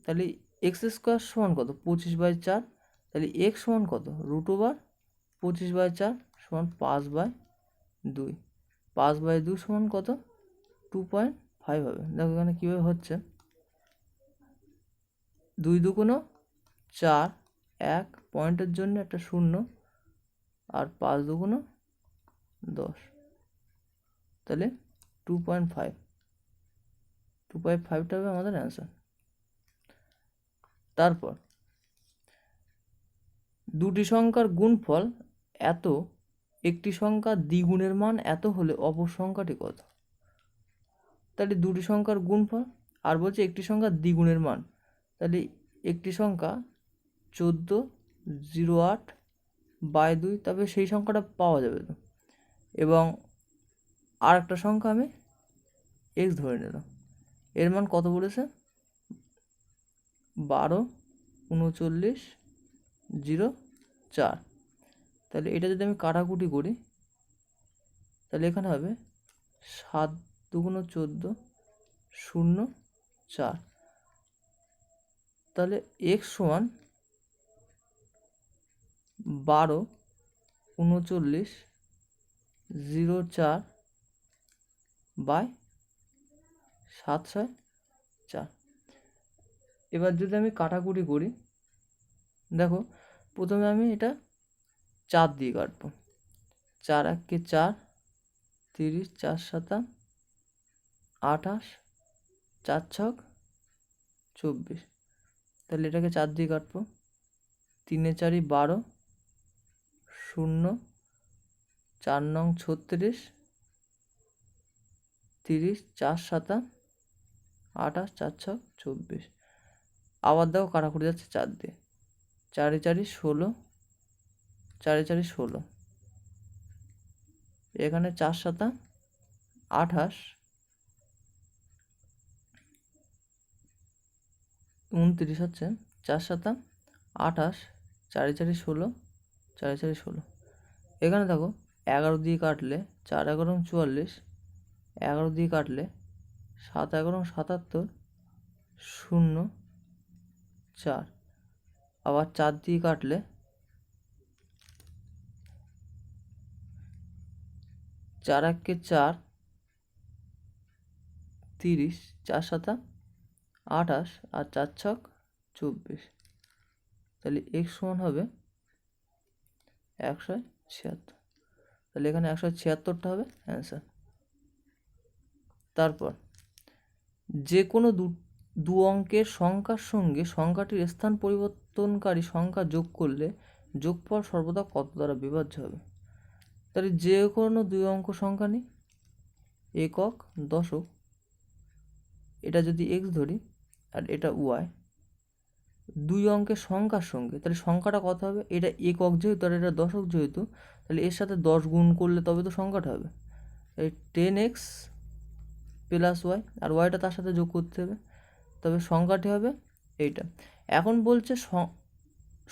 তাহলে এক্স স্কোয়ার সমান কত, 25/4। তাহলে এক্স সমান কত, √25/4 সমান 5/2। 5/2 সমান কত, 2.5 হবে। দেখো এখানে কীভাবে হচ্ছে, 2 দুগুণ 4, 1 পয়েন্টের জন্য একটা 0, আর 5 দুগুণ 10, তাহলে 2.5। 2.5টা হবে আমাদের অ্যান্সার। তারপর দুটি সংখ্যার গুণফল এত, একটি সংখ্যা দ্বিগুণের মান এত হলে অপর সংখ্যাটি কত। তাহলে দুটি সংখ্যার গুণফল আর বলছে একটি সংখ্যার দ্বিগুণের মান, তাহলে একটি সংখ্যা 1408/2, তবে সেই সংখ্যাটা পাওয়া যাবে তো। এবং আর একটা সংখ্যা আমি এক্স ধরে নিলাম, এর মান কত বলেছে, 123904। তাহলে এটা যদি আমি কাটাকুটি করি তাহলে এখানে হবে 7 দুগুণ 14, 0, 4। তাহলে এক্স সমান 123904/764। এবার যদি আমি কাটাকুটি করি, দেখো প্রথমে আমি এটা 4 দিয়ে কাটবো। 4 1 4, 30, 4 7 28, 4 6 24। তাহলে এটাকে 4 দিয়ে কাটবো। 3 4 12, 0, 4 9 36, 30, 4 7 28, 4 6 24। আবার দেখো কাটাকুটি যাচ্ছে 4 দিয়ে। 4 4 16, 4 4 16, এখানে 4 7 28, 29 হচ্ছে, 4 7 28, 4 4 16, 4 4 16। এখানে দেখো 11 দিয়ে কাটলে 4 11 44, 11 দিয়ে কাটলে 7 11 77, 0 4। আবার 4 দিয়ে কাটলে 4 1 4, 30, 4 7 28, আর 4 6 24। তাহলে এক্স সমান হবে 176। তাহলে এখানে 176টা হবে অ্যান্সার। তারপর যে কোনো দু অঙ্কের সংখ্যার সঙ্গে সংখ্যাটির স্থান পরিবর্তনকারী সংখ্যা যোগ করলে যোগফল সর্বদা কত দ্বারা বিভাজ্য হবে। তাহলে যে কোনো 2 অঙ্ক সংখ্যা নিই, একক দশক, এটা যদি এক্স ধরি আর এটা ওয়াই, 2 অঙ্কের সংখ্যার সঙ্গে, তাহলে সংখ্যাটা কত হবে, এটা একক যেহেতু আর এটা দশক যেহেতু, তাহলে এর সাথে 10 গুণ করলে তবে তো সংখ্যাটা হবে। এই 10x প্লাস ওয়াই, আর ওয়াইটা তার সাথে যোগ করতে হবে, তবে সংখ্যাটি হবে এইটা। এখন বলছে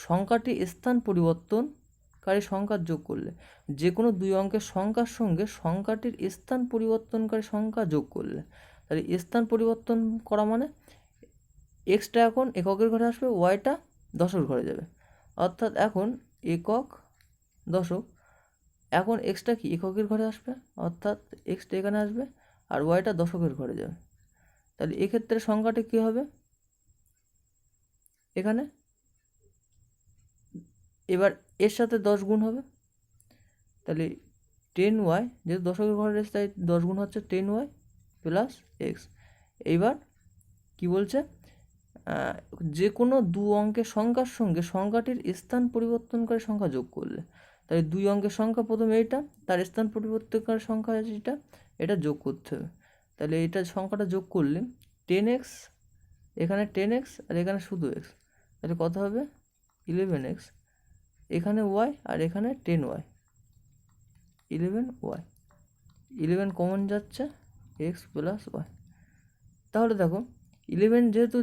সংখ্যাটি স্থান পরিবর্তনকারী সংখ্যার যোগ করলে, যে কোনো 2 অঙ্কের সংখ্যার সঙ্গে সংখ্যাটির স্থান পরিবর্তনকারী সংখ্যা যোগ করলে, তাহলে স্থান পরিবর্তন করা মানে এক্সটা এখন এককের ঘরে আসবে, ওয়াইটা দশকের ঘরে যাবে। অর্থাৎ এখন একক দশক, এখন এক্সটা কি এককের ঘরে আসবে, অর্থাৎ এক্সটা এখানে আসবে আর ওয়াইটা দশকের ঘরে যাবে। তাহলে এক্ষেত্রে সংখ্যাটি কী হবে, এখানে এবার এর সাথে 10 গুণ হবে, তাহলে 10y, যেহেতু দশকের ঘরে রয়েছে তাই 10 গুণ হচ্ছে 10y প্লাস এক্স। এইবার কি বলছে, যে কোনো 2 অঙ্কের সংখ্যার সঙ্গে সংখ্যাটির স্থান পরিবর্তনকারী সংখ্যা যোগ করলে, তাই 2 অঙ্কের সংখ্যা প্রথমে এইটা, তার স্থান পরিবর্তনকারী সংখ্যা যেটা, এটা যোগ করতে হবে। তাহলে এইটা সংখ্যাটা যোগ করলে 10x, এখানে 10x আর এখানে শুধু x, তাহলে কত হবে 11x, এখানে y আর এখানে 10y, 11y, 11 কমন যাচ্ছে, এক্স প্লাস ওয়াই। তাহলে দেখো 11 যেহেতু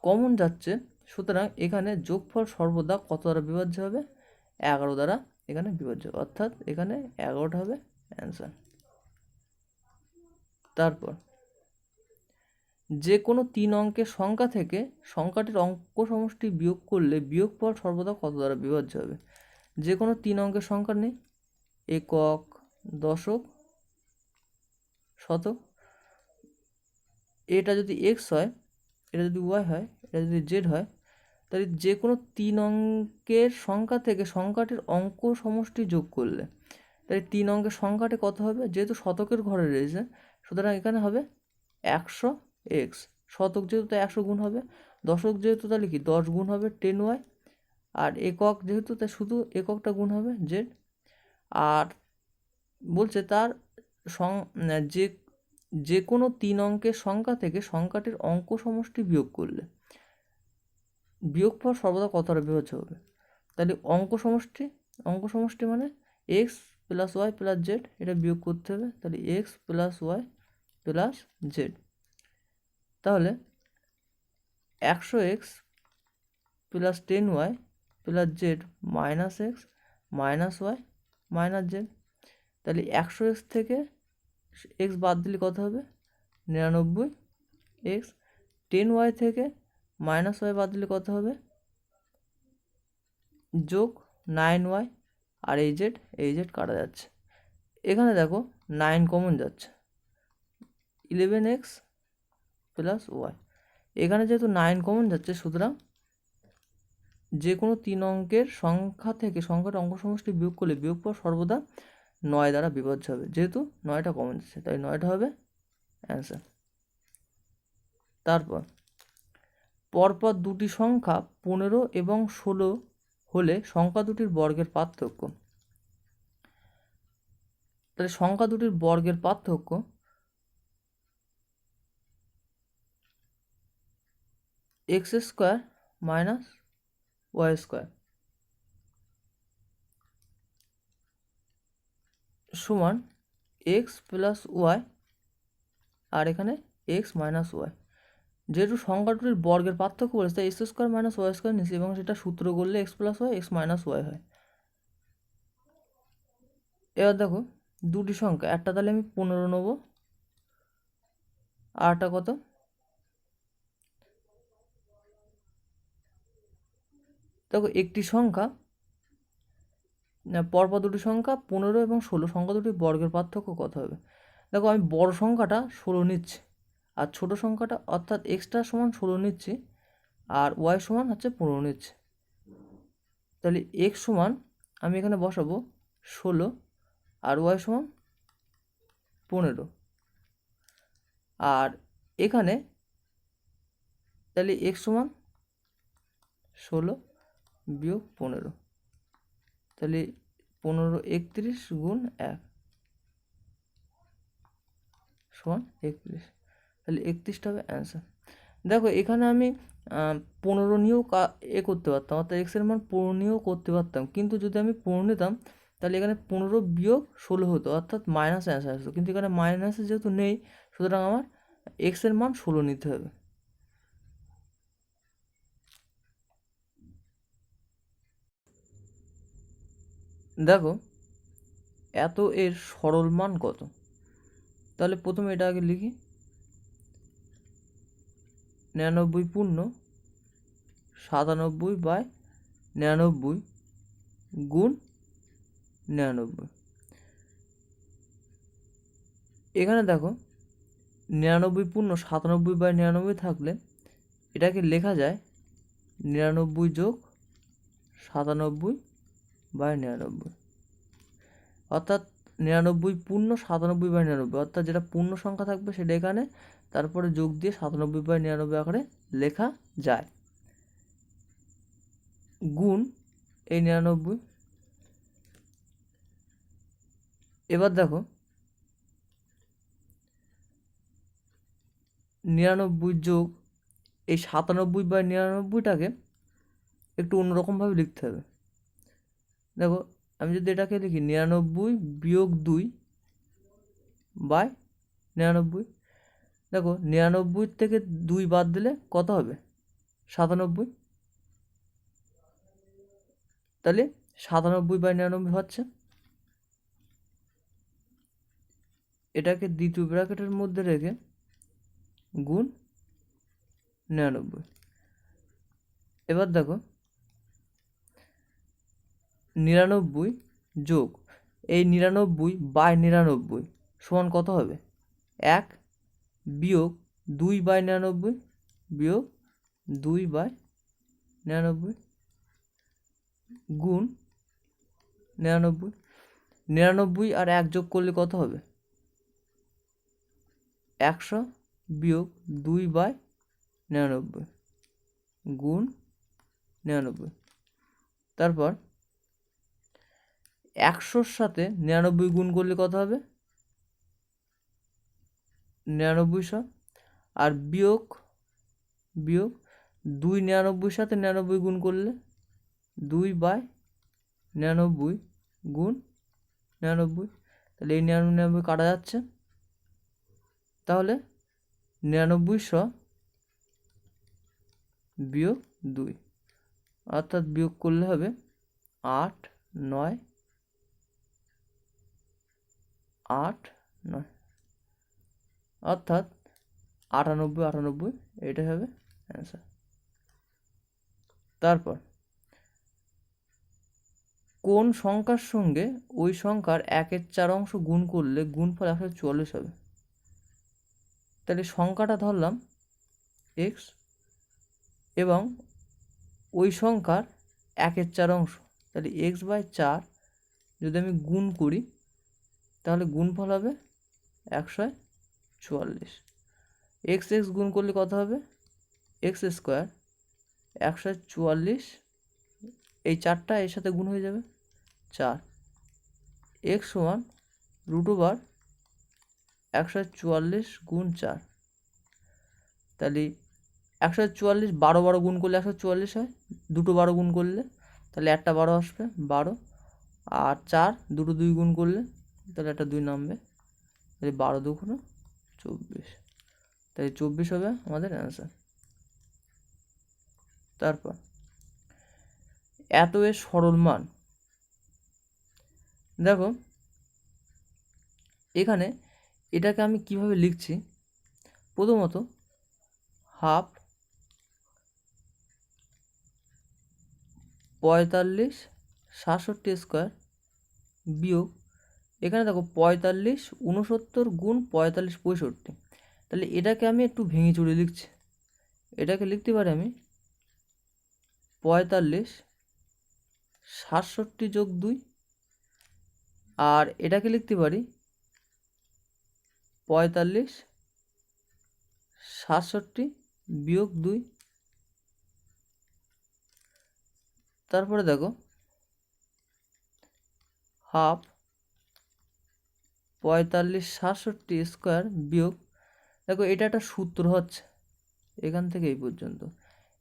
কমন যাচ্ছে, সুতরাং এখানে যোগফল সর্বদা কত দ্বারা বিভাজ্য হবে? 11 দ্বারা এখানে বিভাজ্য, অর্থাৎ এখানে 11টা হবে অ্যান্সার। তারপর যে কোনো 3 অঙ্কের সংখ্যা থেকে সংখ্যাটির অঙ্ক সমষ্টি বিয়োগ করলে বিয়োগফল সর্বদা কত দ্বারা বিভাজ্য হবে? যে কোনো 3 অঙ্কের সংখ্যা নেই, একক, দশক, শতক, এটা যদি এক্স হয়, এটা যদি ওয়াই হয়, এটা যদি জেড হয়, তাহলে যে কোনো 3 অঙ্কের সংখ্যা থেকে সংখ্যাটির অঙ্ক সমষ্টি যোগ করলে, তাই 3 অঙ্কের সংখ্যাটি কত হবে? যেহেতু শতকের ঘরে রয়েছে, সুতরাং এখানে হবে 100x। শতক যেহেতু তাই 100 গুণ হবে, দশক যেহেতু তাহলে কি 10 গুণ হবে 10y, আর একক যেহেতু তাই শুধু এককটা গুণ হবে জেড। আর বলছে তার যে যে কোনো 3 অঙ্কের সংখ্যা থেকে সংখ্যাটির অঙ্ক সমষ্টি বিয়োগ করলে বিয়োগফল সর্বদা কত দ্বারা বিভাজ্য হবে? তাহলে অঙ্ক সমষ্টি মানে x plus y plus z, এটা বিয়োগ করতে হবে। তাহলে x plus y plus z, তাহলে 100x plus 10y plus z minus x minus y minus z. তাহলে 100x থেকে এক্স বাদ দিলে কত হবে? 99x। 10y থেকে মাইনাস ওয়াই বাদ দিলে কত হবে? যোগ 9y। আর এই জেড কাটা যাচ্ছে। এখানে দেখো 9 কমন যাচ্ছে, 11x প্লাস ওয়াই। এখানে যেহেতু 9 কমন যাচ্ছে, সুতরাং যে কোনো 3 অঙ্কের সংখ্যা থেকে সংখ্যার অঙ্ক সমষ্টি বিয়োগ করলে বিয়োগফল সর্বদা 9 দ্বারা বিভাজ্য হবে। যেহেতু 9টা কমন যাচ্ছে, তাই 9টা হবে অ্যান্সার। তারপর পরপর দুটি সংখ্যা 15 এবং 16 হলে সংখ্যা দুটির বর্গের পার্থক্য। তাহলে সংখ্যা দুটির বর্গের পার্থক্য x square minus y square সমান এক্স প্লাস ওয়াই, আর এখানে এক্স মাইনাস ওয়াই। যেহেতু সংখ্যা দুটির বর্গের পার্থক্য বলেছে, তাই x square minus y square নিচ্ছি, এবং সেটা সূত্র করলে x plus y x minus y হয়। এবার দেখো দুটি সংখ্যা, একটা তাহলে আমি 15 নেবো, আরটা কত? দেখো একটি সংখ্যা, পরপর দুটি সংখ্যা 15 এবং 16 সংখ্যা দুটির বর্গের পার্থক্য কত হবে? দেখো আমি বড় সংখ্যাটা 16 নিচ্ছি, আর ছোট সংখ্যাটা অর্থাৎ এক্সটা সমান 16 নিচ্ছি, আর ওয়াই সমান হচ্ছে 15 নিচ্ছি। তাহলে এক্স সমান আমি এখানে বসাবো 16, আর ওয়াই সমান 15। আর এখানে তাহলে এক্স সমান 16 বিয়োগ 15, তাহলে 15 31 গুণ 1 সমান 31, তাহলে 31টা হবে অ্যান্সার। দেখো এখানে আমি 15 নিয়েও করতে পারতাম, অর্থাৎ এক্সের মান 15 নিয়েও করতে পারতাম, কিন্তু যদি আমি 15 নিতাম তাহলে এখানে 15 বিয়োগ 16 হতো, অর্থাৎ মাইনাস অ্যান্সার আসতো। কিন্তু এখানে মাইনাসে যেহেতু নেই, সুতরাং আমার এক্সের মান 16 নিতে হবে। দেখো এত এর সরল মান কত? তাহলে প্রথমে এটা আগে লিখি, 99 পূর্ণ 97/99 গুণ 99। এখানে দেখো 99 পূর্ণ 97/99 থাকলে এটাকে লেখা যায় 99 যোগ 97/99, অর্থাৎ 99 পূর্ণ 97/99, অর্থাৎ যেটা পূর্ণ সংখ্যা থাকবে সেটা এখানে, তারপরে যোগ দিয়ে 97/99 আকারে লেখা যায়, গুণ এই 99। এবার দেখো 99 যোগ এই 97/99টাকে একটু অন্যরকমভাবে লিখতে হবে। দেখো আমি যদি এটাকে লিখি 99-2/99, দেখো 99 থেকে 2 বাদ দিলে কত হবে? 97। তাহলে 97/99 হচ্ছে। এটাকে দ্বিতীয় ব্র্যাকেটের মধ্যে রেখে গুণ 99। এবার দেখো 99 যোগ এই 99/99 সমান কত হবে? 1 বিয়োগ 2/99 বিয়োগ 2/99 গুণ 99। 99 আর 1 যোগ করলে কত হবে? 100 বিয়োগ 2/99 গুণ 99। তারপর 100-র সাথে 99 গুণ করলে কত হবে? 9900। আর বিয়োগ 2 99-র সাথে 99 গুণ করলে 2/99 গুণ 99। তাহলে এই 99 কাটা যাচ্ছে। তাহলে 9900 বিয়োগ 2, অর্থাৎ বিয়োগ করলে হবে 8 9 8 9, অর্থাৎ 98 এটাই হবে অ্যান্সার। তারপর কোন সংখ্যার সঙ্গে ওই সংখ্যার 1/4 অংশ গুণ করলে গুণফল 144 হবে? তাহলে সংখ্যাটা ধরলাম x এবং ওই সংখ্যার 1/4 অংশ, তাহলে x/4 যদি আমি গুণ করি তাহলে গুণফল হবে 144। x গুণ করলে কত হবে? x²। 144, এই 4টা এর সাথে গুণ হয়ে যাবে 4। x সমান √144 গুণ 4। তাহলে 144 12 গুণ করলে 144 হয়, দুটো 12 গুণ করলে তাহলে একটা 12 আসবে 12, আর 4 দুটো 2 গুণ করলে তাহলে একটা 2 নামবে, তাহলে 12 2 24, তাই 24 হবে আমাদের অ্যান্সার। তারপর এত এর সরল মান, দেখো এখানে এটাকে আমি কিভাবে লিখছি। প্রথমত হাফ 45 67 স্কোয়ার বিয়োগ এখানে দেখো 45 69 গুণ 45 65, তাহলে এটাকে আমি একটু ভেঙে চুরে লিখছি। এটাকে লিখতে পারি আমি 45 67 যোগ 2, আর এটাকে লিখতে পারি 45 67 বিয়োগ 2। তারপরে দেখো হাফ 45 67 স্কোয়ার বিয়োগ, দেখো এটা একটা সূত্র হচ্ছে এখান থেকে এই পর্যন্ত।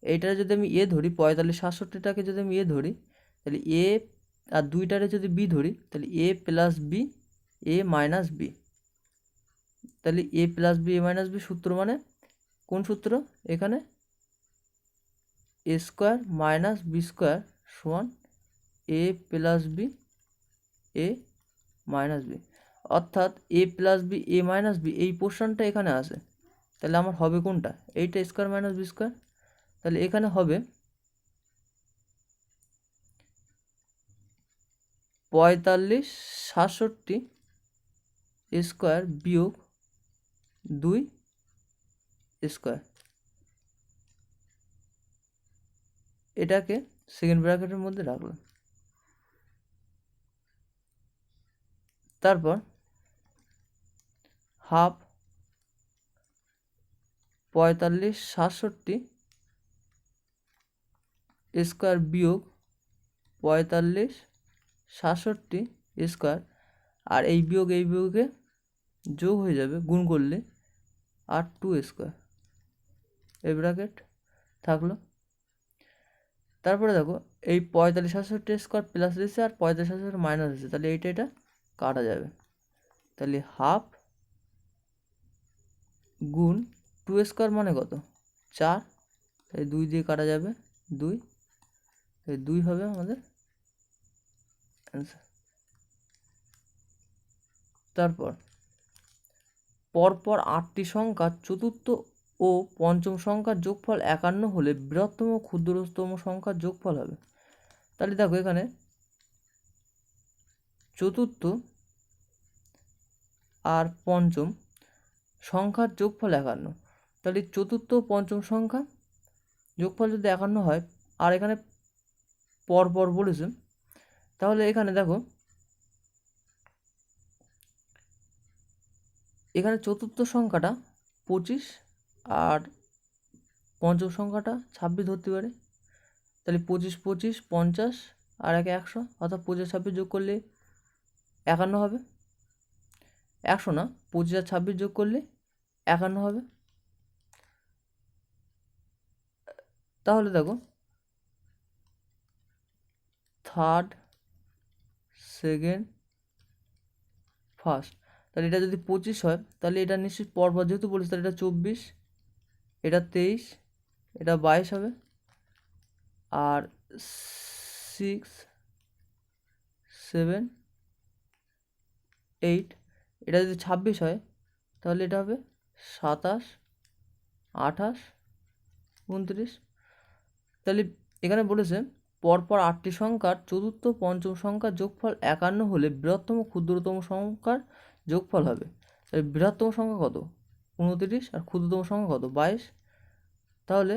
এইটা যদি আমি এ ধরি, 45 67টাকে যদি আমি এ ধরি তাহলে এ, আর 2টারে যদি বি ধরি তাহলে এ plus B A minus B, তাহলে এ plus B A minus B সূত্র মানে কোন সূত্র? এখানে এ স্কোয়ার মাইনাস বি স্কোয়ার সমান এ plus B A minus B, অর্থাৎ এ plus B A minus B এই পোর্শনটা এখানে আসে, তাহলে আমার হবে কোনটা? এইটা স্কোয়ার মাইনাস বি স্কোয়ার। তাহলে এখানে হবে 45 67 স্কোয়ার বিয়োগ 2 স্কোয়ার। এটাকে সেকেন্ড ব্র্যাকেটের মধ্যে রাখলাম। তারপর হাফ 45 67 স্কোয়ার বিয়োগ 45 67 স্কোয়ার, আর এই বিয়োগে যোগ হয়ে যাবে গুণ করলে, আর 2 স্কোয়ার, এই ব্র্যাকেট থাকলো। তারপরে দেখো এই 45,67² প্লাস দিচ্ছে আর 45,67 মাইনাস দিচ্ছে, তাহলে এটা কাটা যাবে। তাহলে হাফ গুণ 2² মানে কত 4, তাই 2 দিয়ে কাটা যাবে 2, তাই 2 হবে আমাদের অ্যান্সার। তারপর পরপর 8টি সংখ্যা চতুর্থ ও পঞ্চম সংখ্যার যোগফল 51 হলে বৃহত্তম ও ক্ষুদ্রতম সংখ্যার যোগফল হবে। তাহলে দেখো এখানে চতুর্থ আর পঞ্চম সংখ্যার যোগফল 51, তাহলে চতুর্থ ও পঞ্চম সংখ্যা যোগফল যদি 51 হয় আর এখানে পরপর বলেছে, তাহলে এখানে দেখো এখানে চতুর্থ সংখ্যাটা 25 আর পঞ্চম সংখ্যাটা 26 ধরতে পারে। তাহলে 25 25 50 আর 1 100, অর্থাৎ 25 26 যোগ করলে 51 হবে। 100 না, 25 আর 26 যোগ করলে 51 হবে। তাহলে দেখো থার্ড, সেকেন্ড, ফার্স্ট, তাহলে এটা যদি 25 হয় তাহলে এটা নিশ্চিত পরপর যেহেতু বলেছে তাহলে এটা 24, এটা 23, এটা 22 হবে। আর 6 7 8, এটা যদি 26 হয় তাহলে এটা হবে 27 28 29। তাহলে এখানে বলেছে পরপর 8টি সংখ্যার চতুর্থ পঞ্চম সংখ্যার যোগফল 51 হলে বৃহত্তম ক্ষুদ্রতম সংখ্যার যোগফল হবে। তাহলে বৃহত্তম সংখ্যা কত 29 আর ক্ষুদ্রতম সংখ্যা কত 22, তাহলে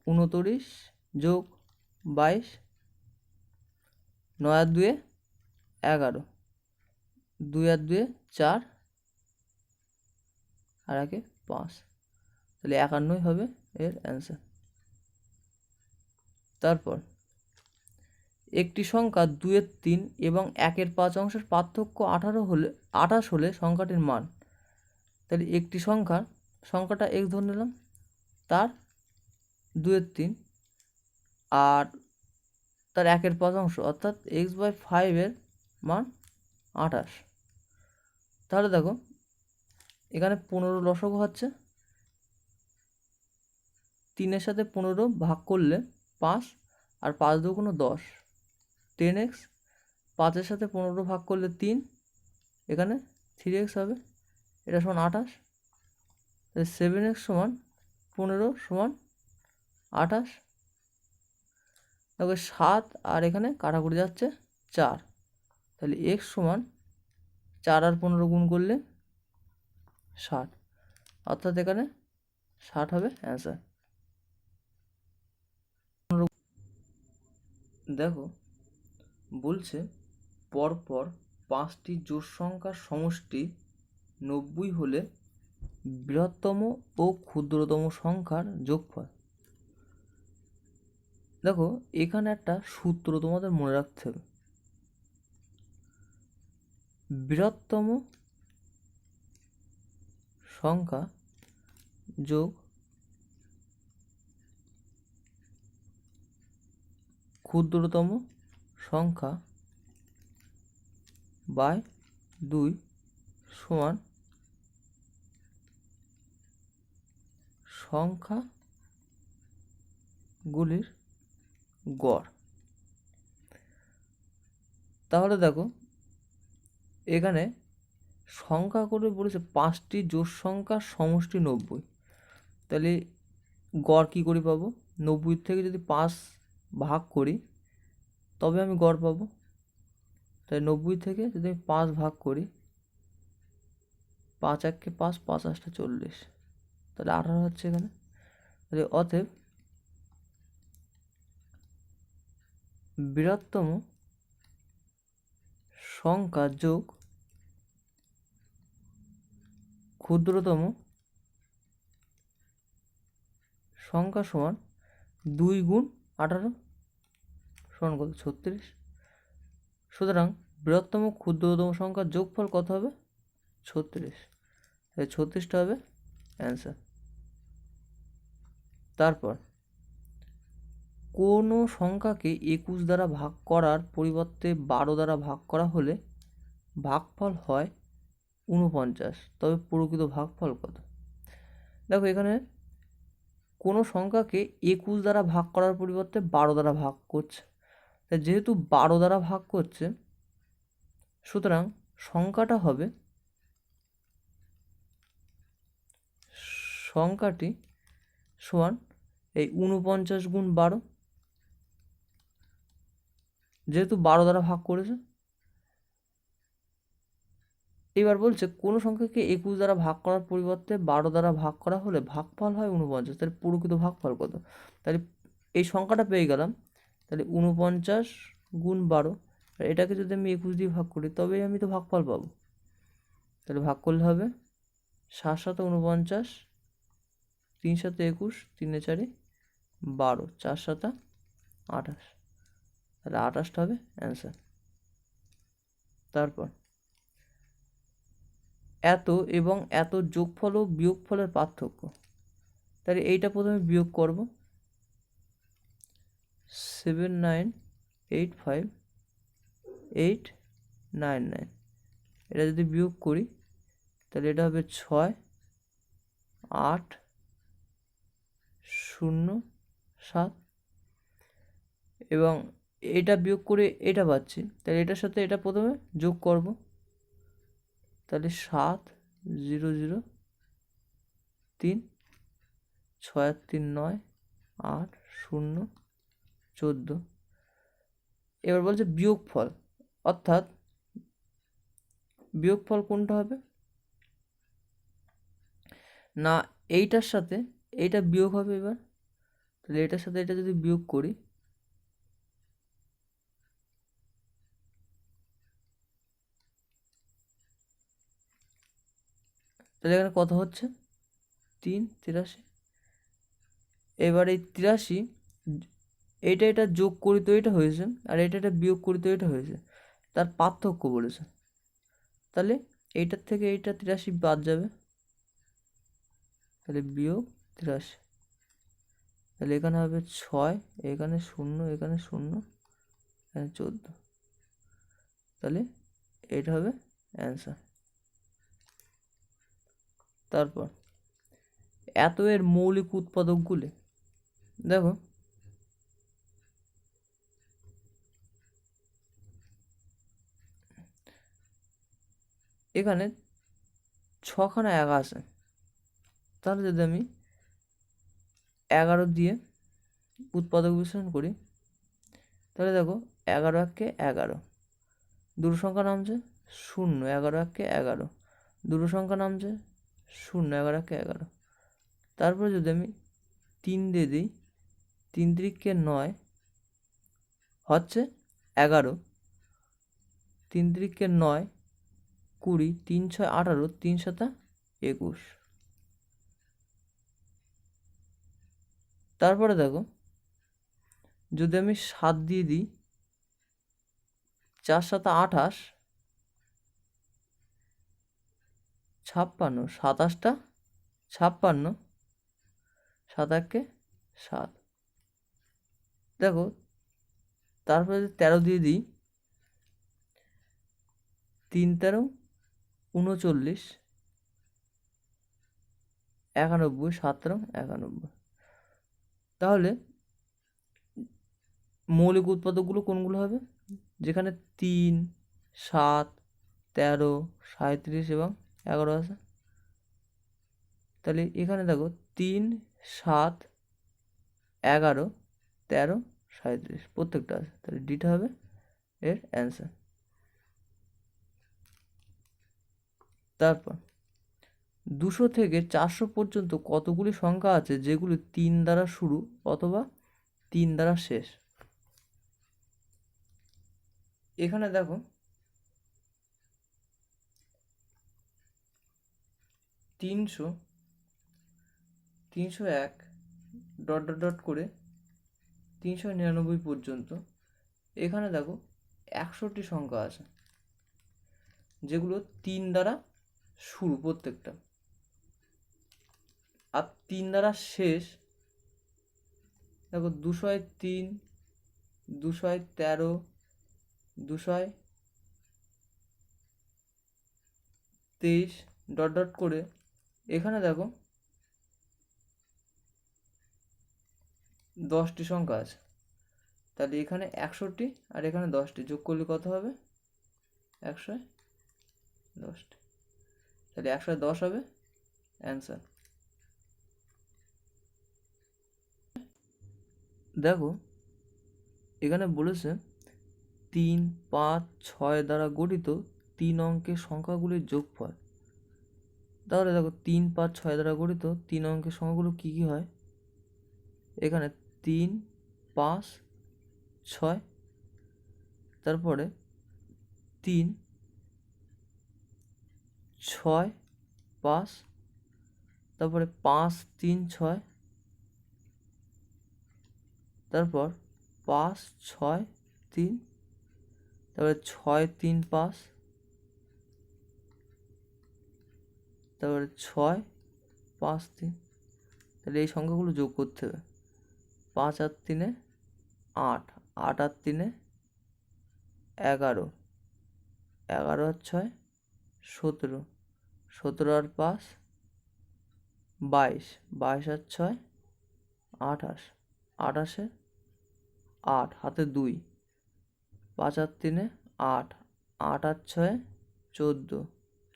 29 যোগ 22, 9 আর 2 11, 2 আর 2 4 আর 1 5, তাহলে 51 হবে এর অ্যান্সার। তারপর একটি সংখ্যা 2-এর 3 এবং 1-এর 5 অংশের পার্থক্য 28 হলে সংখ্যাটির মান। তাহলে একটি সংখ্যাটা x ধরে নিলাম, তার 2-এর 3 আর তার 1-এর 5 অংশ অর্থাৎ x/5 এর মান 28। তাহলে দেখো এখানে 15 লসাগু হচ্ছে, 3-এর সাথে 15 ভাগ করলে 5 আর 5 দুগুণ 10, 10x, 5-এর সাথে 15 ভাগ করলে 3, এখানে 3x হবে, এটা সমান 28, 7x সমান 15 সমান 28। দেখো 7 আর এখানে কাটাকুটি যাচ্ছে 4, তাহলে x সমান 4 আর 15 গুণ করলে 60, অর্থাৎ এখানে 60 হবে অ্যান্সার। দেখো বলছে পরপর 5টি জোড় সংখ্যার সমষ্টি 90 হলে বৃহত্তম ও ক্ষুদ্রতম সংখ্যার যোগফল। দেখো এখানে একটা সূত্র তোমাদের মনে রাখতে হবে, বৃহত্তম সংখ্যা যোগ ক্ষুদ্রতম সংখ্যা বাই 2 সমান সংখ্যাগুলির গড়। তাহলে দেখো এখানে সংখ্যা করে বলেছে 5টি জোড় সংখ্যার সমষ্টি 90, তাহলে গড় কী করে পাবো, 90 থেকে যদি 5 ভাগ করি তবে আমি গড় পাবো। তাই 90 থেকে যদি আমি 5 ভাগ করি, 5 1 5, 5 8 40, তাহলে 18 হচ্ছে এখানে। তাহলে অতএব বৃহত্তম সংখ্যা যোগ ক্ষুদ্রতম সংখ্যা সমান 2 গুণ 18 সমান কত 36। সুতরাং বৃহত্তম ক্ষুদ্রতম সংখ্যার যোগফল কত হবে 36, তাই 36টা হবে অ্যান্সার। তারপর কোনো সংখ্যাকে 21 দ্বারা ভাগ করার পরিবর্তে 12 দ্বারা ভাগ করা হলে ভাগফল হয় 49, তবে প্রকৃত ভাগফল কত? দেখো এখানে কোনো সংখ্যাকে 21 দ্বারা ভাগ করার পরিবর্তে 12 দ্বারা ভাগ করছে, তাই যেহেতু 12 দ্বারা ভাগ করছে সুতরাং সংখ্যাটি সমান এই 49 গুণ 12, যেহেতু 12 দ্বারা ভাগ করেছে। এবার বলছে কোনো সংখ্যাকে 21 দ্বারা ভাগ করার পরিবর্তে 12 দ্বারা ভাগ করা হলে ভাগফল হয় 49, তাহলে প্রকৃত ভাগফল কত? তাহলে এই সংখ্যাটা পেয়ে গেলাম, তাহলে 49 গুণ 12, আর এটাকে যদি আমি 21 দিয়ে ভাগ করি তবেই আমি তো ভাগফল পাবো। তাহলে ভাগ করলে হবে 7 7 49, 3 7 21, 3 4 12, 4 7 28, তাহলে 28টা হবে অ্যান্সার। তারপর এত এবং এত যোগফল ও বিয়োগফলের পার্থক্য, তাহলে এইটা প্রথমে বিয়োগ করব। 7 9 8 5 8 9 9, এটা যদি বিয়োগ করি তাহলে এটা হবে 6 8 0 7, এবং এটা বিয়োগ করে এটা পাচ্ছি, তাহলে এটার সাথে এটা প্রথমে যোগ করব, তাহলে 7 0 0 3 6 3 9 8 0 14। এবার বলছে বিয়োগফল, অর্থাৎ বিয়োগফল কোনটা হবে না, এইটার সাথে এইটা বিয়োগ হবে। এবার তাহলে এটার সাথে এটা যদি বিয়োগ করি তাহলে এখানে কত হচ্ছে 3 83। এবার এই 83 এইটা এটা যোগ করি তো এটা হয়েছে, আর এটা এটা বিয়োগ করি তো এটা হয়েছে, তার পার্থক্য বলেছে। তাহলে এইটার থেকে এইটা 83 বাদ যাবে, তাহলে বিয়োগ 83, তাহলে এখানে হবে 6, এখানে 0, এখানে 0, এখানে 14, তাহলে এটা হবে অ্যান্সার। তারপর এত এর মৌলিক উৎপাদকগুলি, দেখো এখানে 6খানা 1 আছে, তাহলে যদি আমি 11 দিয়ে উৎপাদক বিশ্লেষণ করি তাহলে দেখো 11 1 11, দুটো সংখ্যা নামছে 0, 11 1 11, দুটো সংখ্যা নামছে 0, 11 1 11। তারপরে যদি আমি 3 দিয়ে দিই, 3 3 9 হচ্ছে 11, 3 3 9 20, 3 6 18, 3 7 21। তারপরে দেখো যদি আমি 7 দিয়ে দিই, 4 7 28, 56, 27টা 56, 7 1 7। দেখো তারপরে যদি 13 দিয়ে দিই, 3 13 39, 91, 7 13 91। তাহলে মৌলিক উৎপাদকগুলো কোনগুলো হবে, যেখানে 3 7 13 37 এবং 11 আছে। তাহলে এখানে দেখো 3 7 11 13 37 প্রত্যেকটা আছে, তাহলে ডিটা হবে এর অ্যান্সার। তারপর 200 থেকে 400 পর্যন্ত কতগুলি সংখ্যা আছে যেগুলি 3 দ্বারা শুরু অথবা 3 দ্বারা শেষ? এখানে দেখো 300 301 ডট ডট ডট করে 399 পর্যন্ত, এখানে দেখো 100টি সংখ্যা আছে যেগুলো 3 দ্বারা শুরু প্রত্যেকটা, আর 3 দ্বারা শেষ দেখো 203, 213, 223 ডট ডট করে এখানে দেখো 10টি সংখ্যা আছে। তাহলে এখানে 61 আর এখানে 10টি যোগ করলে কত হবে? 110টি। তাহলে 110 হবে অ্যান্সার। দেখো এখানে বলেছে 3, 5, 6 দ্বারা গঠিত 3 অঙ্কের সংখ্যাগুলির যোগফল। তাহলে দেখো 3, 5, 6 দ্বারা গঠিত 3 অঙ্কের সংখ্যাগুলো কী কী হয়? এখানে 3, 5, 6, তারপরে 3, 6, 5, তারপরে 5, 3, 6, তারপর 5, 6, 3, তারপরে 6, 3, 5, তারপরে 6, 5, 3। তাহলে এই সংখ্যাগুলো যোগ করতে হবে। 5 আর 3 8, 8 আর 3 11, 11 আর 6 17, 17 আর 5 22, 22 আর 6 28, 28 8 হাতে 2, 5 আর 3 8, 8 আর 6 14,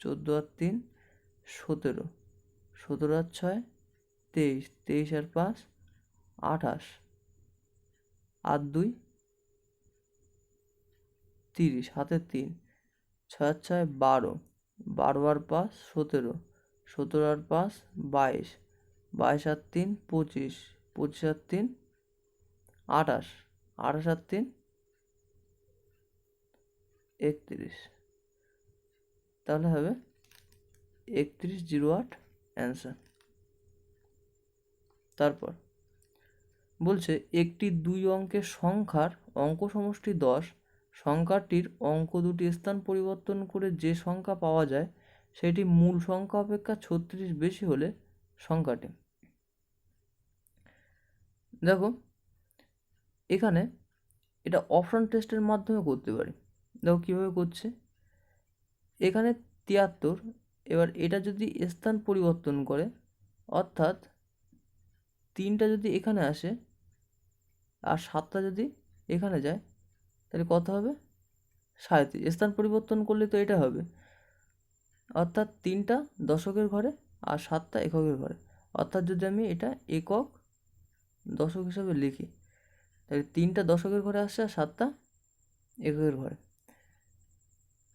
14 আর 3 17, 17 আর 6 23, 23 আর 5 28, আর 2 30, হাতে 3, 6 আর 6 12, 12 আর 5 17, 17 আর 5 22, 22 আর 3 25, 25 আর 3 28, 28 আর 3 31। তাহলে হবে 3108 অ্যান্সার। তারপর বলছে একটি 2 অঙ্কের সংখ্যার অঙ্ক সমষ্টি 10, সংখ্যাটির অঙ্ক দুটি স্থান পরিবর্তন করে যে সংখ্যা পাওয়া যায় সেটি মূল সংখ্যা অপেক্ষা 36 বেশি হলে সংখ্যাটি। দেখো এখানে এটা অপশন টেস্টের মাধ্যমে করতে পারি। দেখো কীভাবে করছে, এখানে 73, এবার এটা যদি স্থান পরিবর্তন করে, অর্থাৎ 3টা যদি এখানে আসে আর 7টা যদি এখানে যায়, তাহলে কত হবে? 37। স্থান পরিবর্তন করলে তো এটা হবে, অর্থাৎ 3টা দশকের ঘরে আর 7টা এককের ঘরে। অর্থাৎ যদি আমি এটা একক দশক হিসাবে লিখি, তাহলে 3টা দশকের ঘরে আসছে আর 7টা এককের ঘরে।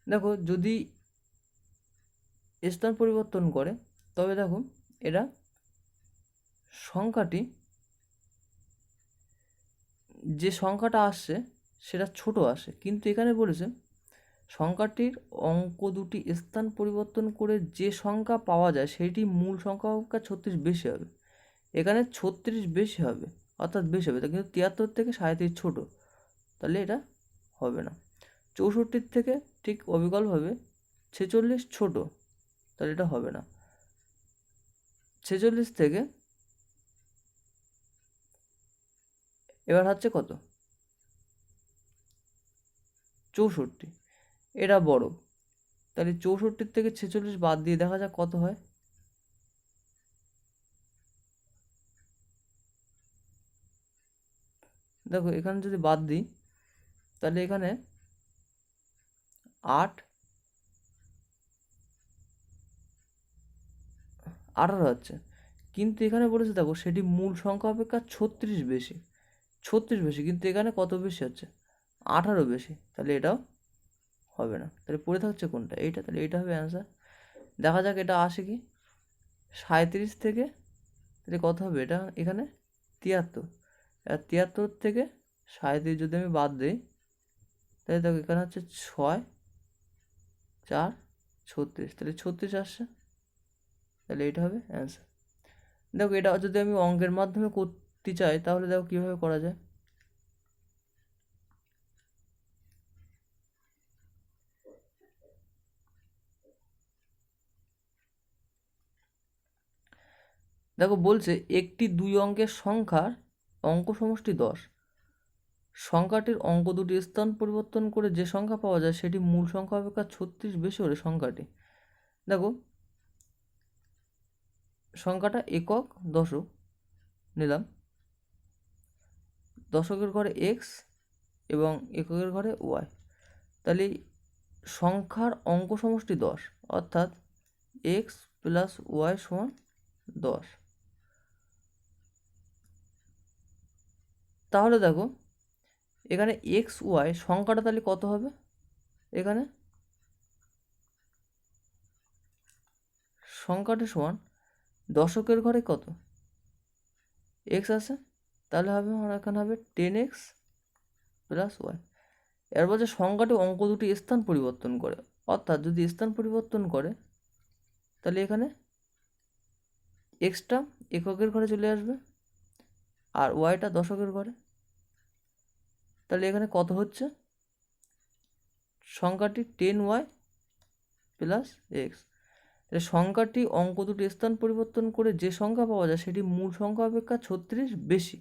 দেখো যদি স্থান পরিবর্তন করে, তবে দেখো এরা সংখ্যাটি, যে সংখ্যাটা আসছে সেটা ছোট আসে, কিন্তু এখানে বলেছে সংখ্যাটির অঙ্ক দুটি স্থান পরিবর্তন করে যে সংখ্যা পাওয়া যায় সেটি মূল সংখ্যা অপেক্ষা 36 বেশি হবে। এখানে 36 বেশি হবে, অর্থাৎ বেশি হবে, কিন্তু 73 থেকে 37 ছোট, তাহলে এটা হবে না। 64 থেকে ঠিক অবিকলভাবে 46 ছোট, তাহলে এটা হবে না। 46 থেকে এবার হচ্ছে কত? 64, এটা বড়, তাহলে 64 থেকে 46 বাদ দিয়ে দেখা যাক কত হয়। দেখো এখানে যদি বাদ দিই, তাহলে এখানে 8 18 হচ্ছে, কিন্তু এখানে বলেছে দেখো সেটি মূল সংখ্যা অপেক্ষা 36 বেশি, 36 বেশি, কিন্তু এখানে কত বেশি হচ্ছে? 18 বেশি, তাহলে এটাও হবে না। তাহলে পড়ে থাকছে কোনটা? এইটা, তাহলে এইটা হবে অ্যান্সার। দেখা যাক এটা আসে কি 37 থেকে, তাহলে কত হবে? এটা এখানে 73, আর 73 থেকে 37 যদি আমি বাদ দিই, তাহলে দেখো এখানে হচ্ছে 6, 4, 36, তাহলে 36 আসছে, তাহলে এটা হবে অ্যান্সার। দেখো এটা যদি আমি অঙ্কের মাধ্যমে করতে চাই, তাহলে দেখো কীভাবে করা যায়। দেখো বলছে একটি 2 অঙ্কের সংখ্যার অঙ্ক সমষ্টি 10, সংখ্যাটির অঙ্ক দুটি স্থান পরিবর্তন করে যে সংখ্যা পাওয়া যায় সেটি মূল সংখ্যা অপেক্ষা 36 বেশি হলে সংখ্যাটি, দেখো সংখ্যাটা একক দশক নিলাম, দশকের ঘরে এক্স এবং এককের ঘরে ওয়াই, তাহলে সংখ্যার অঙ্ক সমষ্টি 10, অর্থাৎ এক্স প্লাস ওয়াই সমান 10। তাহলে দেখো এখানে এক্স ওয়াই সংখ্যাটা তাহলে কত হবে, এখানে সংখ্যাটি সমান দশকের ঘরে কত এক্স আছে, তাহলে হবে আমার এখানে হবে 10x প্লাস ওয়াই। এরপর যে সংখ্যাটি অঙ্ক দুটি স্থান পরিবর্তন করে, অর্থাৎ যদি স্থান পরিবর্তন করে তাহলে এখানে এক্সটা এককের ঘরে চলে আসবে আর ওয়াইটা দশকের ঘরে, তাহলে এখানে কত হচ্ছে সংখ্যাটি 10y প্লাস এক্স। সংখ্যাটি অঙ্ক দুটি স্থান পরিবর্তন করে যে সংখ্যা পাওয়া যায় সেটি মূল সংখ্যা অপেক্ষা 36 বেশি।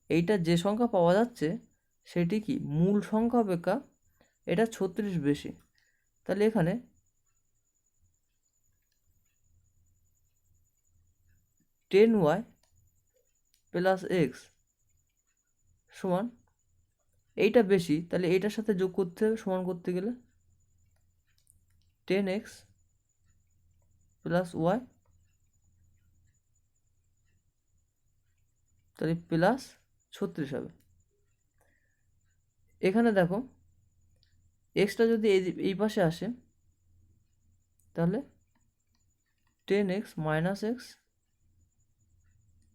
এইটা যে সংখ্যা পাওয়া যাচ্ছে সেটি কি মূল সংখ্যা অপেক্ষা এটা 36 বেশি, তাহলে এখানে 10y প্লাস এক্স সমান, এইটা বেশি তাহলে এইটার সাথে যোগ করতে হবে, সমান করতে গেলে 10x প্লাস ওয়াই, তাহলে প্লাস 36 হবে। এখানে দেখো এক্সটা যদি এই পাশে আসে তাহলে 10x মাইনাস এক্স,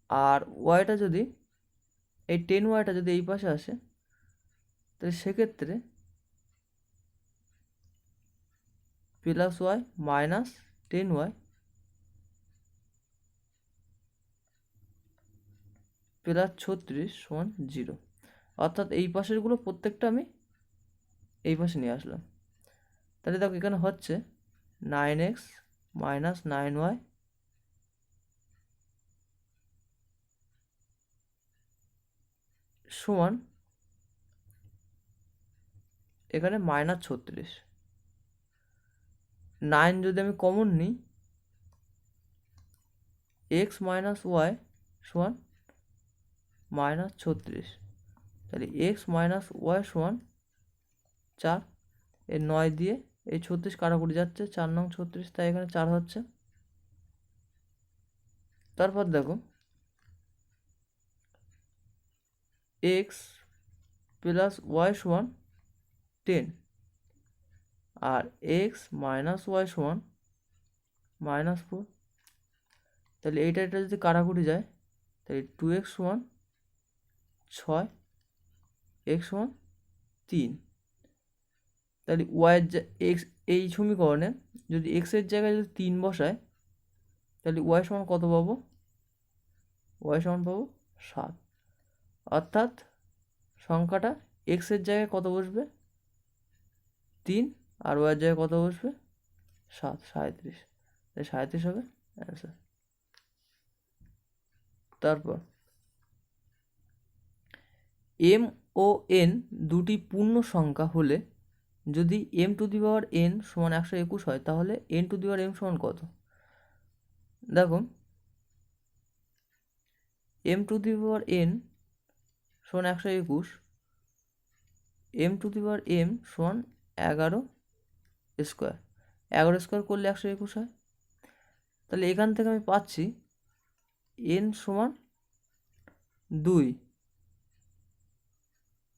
আর ওয়াইটা যদি এই 10yটা যদি এই পাশে আসে তাহলে সেক্ষেত্রে plus Y minus 10y plus 36 সমান 0, অর্থাৎ এই পাশেরগুলো প্রত্যেকটা আমি এই পাশে নিয়ে আসলাম। তাহলে দেখো এখানে হচ্ছে 9x মাইনাস 9y সমান এখানে মাইনাস 36। 9 যদি আমি কমন নিই x মাইনাস ওয়াই সমান মাইনাস 36, তাহলে x মাইনাস ওয়াই সমান 4, এর 9 দিয়ে এই 36 কাটাকুটি যাচ্ছে, 4 নং 36, তাই এখানে 4 হচ্ছে। তারপর দেখো x প্লাস ওয়াই সমান 10 আর x মাইনাস ওয়াই সমান মাইনাস 4, তাহলে এটা যদি কাটাকুটি যায় তাহলে 2x সমান 6, x সমান 3, তাহলে ওয়াইয়ের এক্স এই সমীকরণে যদি এক্সের জায়গায় যদি 3 বসায় তাহলে ওয়াই সমান কত পাবো, ওয়াই সমান পাবো 7, অর্থাৎ সংখ্যাটা এক্সের জায়গায় কত বসবে 3 আর ওয়াইয়ের জায়গায় কত বসবে 7, 37, তাই 37 হবে অ্যান্সার। তারপর এম ও এন দুটি পূর্ণ সংখ্যা হলে যদি m to the power n সমান 121 হয় তাহলে n to the power m সমান কত, দেখো m to the power n সমান 121, m to the power m সমান 11 স্কোয়ার, 11 স্কোয়ার করলে 121 হয়, তাহলে এখান থেকে আমি পাচ্ছি n সমান 2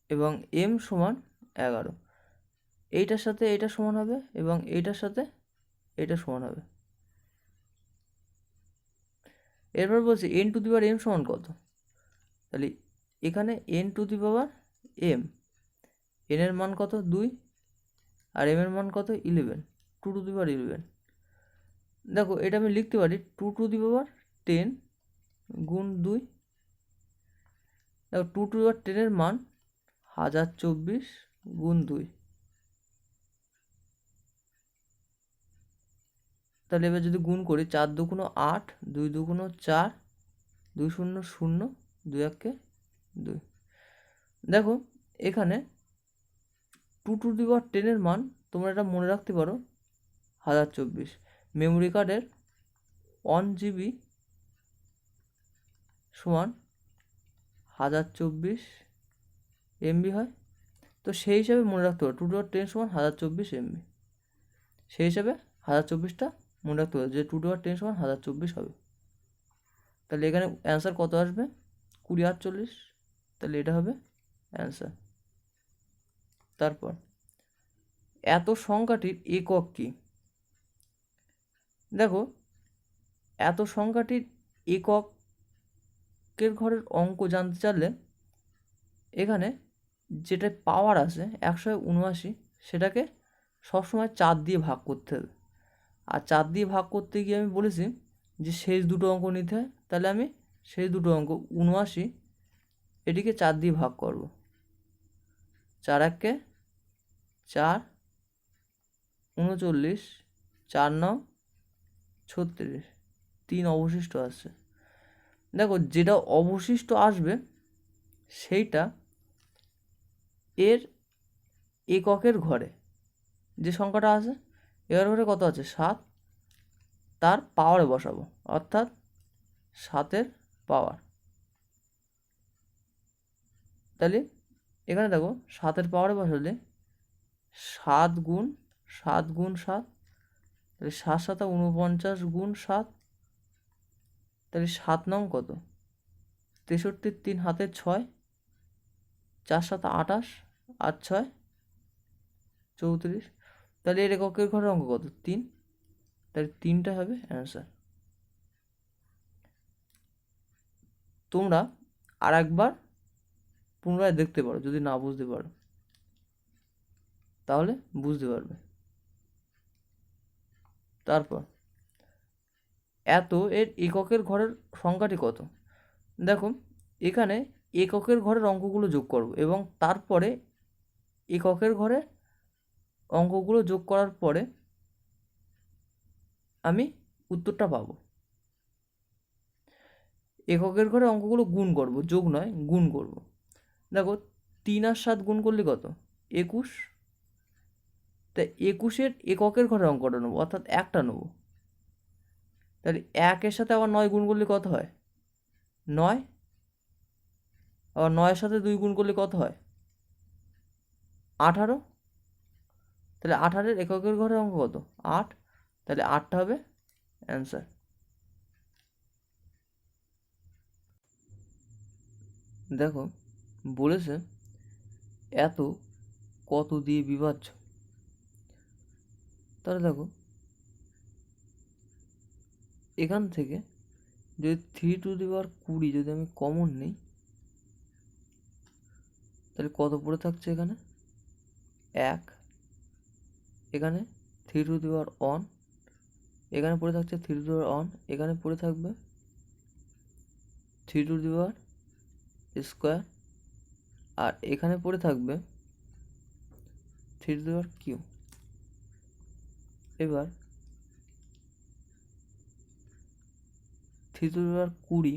এবং m সমান 11, এইটার সাথে এইটা সমান হবে এবং এইটার সাথে এইটা সমান হবে। এরপর বলছি n to the power m সমান কত, তাহলে এখানে n to the power m, n এর মান কত 2 আর m এর মান কত 11, 2 টু দি পাওয়ার 11, দেখো এটা আমি লিখতে পারি 2 টু দি পাওয়ার 10 গুণ 2, দেখো 2 টু দি পাওয়ার 10 এর মান 1024 গুণ 2, তাহলে এবার যদি গুণ করি 4 দুগুণ 8, 2 দুগুণ 4, 2 শূন্য 0, 2 1 2। দেখো এখানে 2^10 মান তোমরা এটা মনে রাখতে পারো 1024। মেমোরি কার্ডের 1 GB সমান 1024 MB হয়। তো সেই হিসাবে মনে রাখতে পারো 2^10 সমান 1024 MB। সেই হিসাবে 1024টা মনে রাখতে পারো যে 2^10 সমান 1024 হবে। তাহলে এখানে অ্যান্সার কত আসবে? 20 আর 40, তাহলে এটা হবে অ্যান্সার। তারপর এত সংখ্যাটির একক কি? দেখো এত সংখ্যাটির এককের ঘরের অঙ্ক জানতে চাইলে এখানে যেটা পাওয়ার আছে 179, সেটাকে সবসময় 4 দিয়ে ভাগ করতে হবে। আর 4 দিয়ে ভাগ করতে গিয়ে আমি বলেছি যে শেষ দুটো অঙ্ক নিতে হয়। তাহলে আমি শেষ দুটো অঙ্ক 79 এটিকে 4 দিয়ে ভাগ করব। 4 1 4, 39, 4 9 36, 3 অবশিষ্ট আসছে। দেখো যেটা অবশিষ্ট আসবে সেইটা এর এককের ঘরে যে সংখ্যাটা আছে এর ঘরে কত আছে 7, তার পাওয়ারে বসাবো, অর্থাৎ 7-এর পাওয়ার। তাহলে এখানে দেখো 7-এর পাওয়ারে বসালে 7 গুণ 7 গুণ 7, তাহলে 7 7 49 গুণ 7, তাহলে 7 নং কত 63, 3 হাতে 6, 4 7 28 আর 6 34। তাহলে এর এককের ঘরের অঙ্ক কত 3, তাহলে 3টা হবে অ্যান্সার। তোমরা আর একবার পুনরায় দেখতে পারো, যদি না বুঝতে পারো তাহলে বুঝতে পারবে। তারপর এত এর এককের ঘরের সংখ্যাটি কত? দেখো এখানে এককের ঘরের অঙ্কগুলো যোগ করব এবং তারপরে এককের ঘরে অঙ্কগুলো যোগ করার পরে আমি উত্তরটা পাবো। এককের ঘরে অঙ্কগুলো গুণ করব, যোগ নয় গুণ করব। দেখো 3 আর 7 গুণ করলে কত 21, তাই 21-এর এককের ঘরে অঙ্কটা নেবো, অর্থাৎ একটা নেবো। তাহলে 1-এর সাথে আবার 9 গুণ করলে কত হয় 9, আবার 9-এর সাথে 2 গুণ করলে কত হয় 18। তাহলে 18-এর এককের ঘরে অঙ্ক কত 8, তাহলে 8টা হবে অ্যান্সার। দেখো বলেছে এত কত দিয়ে বিভাজ্য। তাহলে দেখো এখান থেকে যদি 3^20 যদি আমি কমন নিই, তাহলে কত পড়ে থাকছে এখানে 1, এখানে 3^1, এখানে পড়ে থাকছে 3^1, এখানে পড়ে থাকবে 3^2, আর এখানে পড়ে থাকবে 3^3। এবার 3^20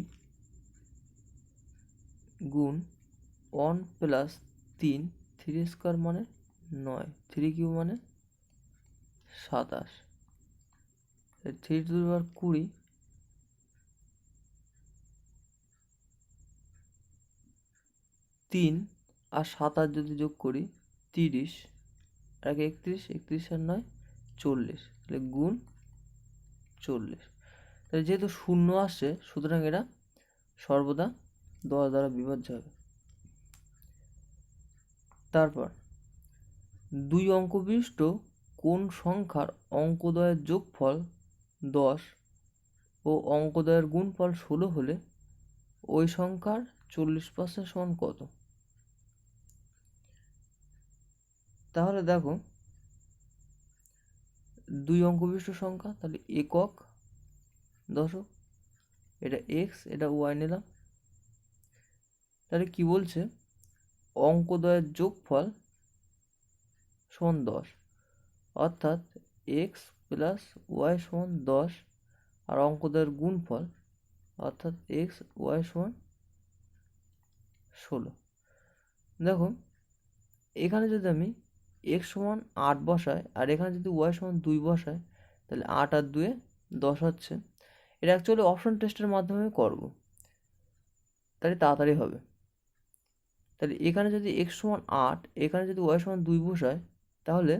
গুণ 1 প্লাস 3, 3² মানে 9, 3³ মানে 27। 3^20 3 আর 27 যদি যোগ করি 30, আর 31, 31 আর 9 40, তাহলে গুণ 40। তাহলে যেহেতু শূন্য আসছে সুতরাং এরা সর্বদা 10 দ্বারা বিভাজ্য হবে। তারপর 2 অঙ্ক বিশিষ্ট কোন সংখ্যার অঙ্কদ্বয়ের যোগফল 10 ও অঙ্কদ্বয়ের গুণফল 16 হলে ওই সংখ্যার 40% সমান কত? তাহলে দেখো 2 অঙ্ক বিশিষ্ট সংখ্যা, তাহলে একক দশক, এটা এক্স এটা ওয়াই নিলাম। তাহলে কি বলছে অঙ্কদ্বয়ের যোগফল সমান 10, অর্থাৎ এক্স প্লাস ওয়াই সমান 10, আর অঙ্কদ্বয়ের গুণফল অর্থাৎ এক্স ওয়াই সমান 16। দেখো এখানে যদি আমি x সমান 8 বসাই আর এখানে যদি y সমান 2 বসাই, তাহলে 8 আর 2 10 হচ্ছে। এটা অ্যাকচুয়ালি অপশন টেস্টের মাধ্যমে করব, তাহলে তাড়াতাড়ি হবে। তাহলে এখানে যদি x সমান 8, এখানে যদি y সমান 2 বসাই, তাহলে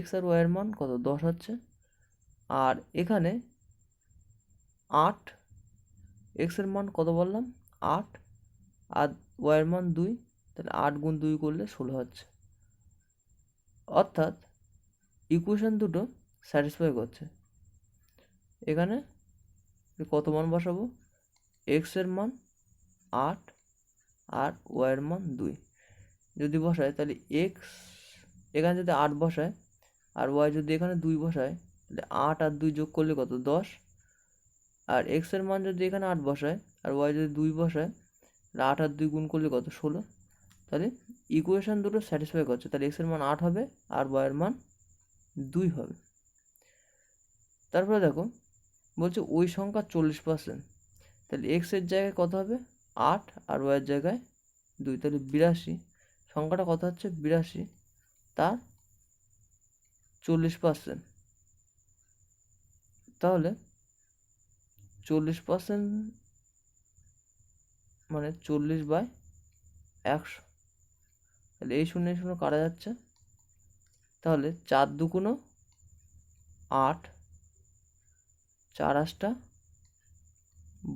x আর y এর মান কত 10 হচ্ছে। আর এখানে 8, x এর মান কত বললাম 8, আর y এর মান 2, তাহলে 8 গুণ 2 করলে 16 হচ্ছে। অর্থাৎ ইকুয়েশন দুটো স্যাটিসফাই করছে। এখানে কত মান বসাবো, x এর মান 8 আর y এর মান 2 যদি বসায়, তাহলে x এখানে যদি 8 বসায় আর y যদি এখানে 2 বসায়, তাহলে 8 আর 2 যোগ করলে কত 10। আর x এর মান যদি এখানে 8 বসায় আর y যদি 2 বসায়, তাহলে 8 আর 2 গুণ করলে কত 16। তাহলে ইকুয়েশন দুটো স্যাটিসফাই করছে, তাহলে x এর মান 8 হবে আর y এর মান 2 হবে। তারপরে দেখো বলছে ওই সংখ্যা 40%, তাহলে x এর জায়গায় কত হবে 8 আর y এর জায়গায় 2, তাহলে 82। সংখ্যাটা কত হচ্ছে 82, তার 40%। তাহলে 40% মানে 40/100। তাহলে এই 0 কাটা যাচ্ছে, তাহলে 4 2 8, 4 8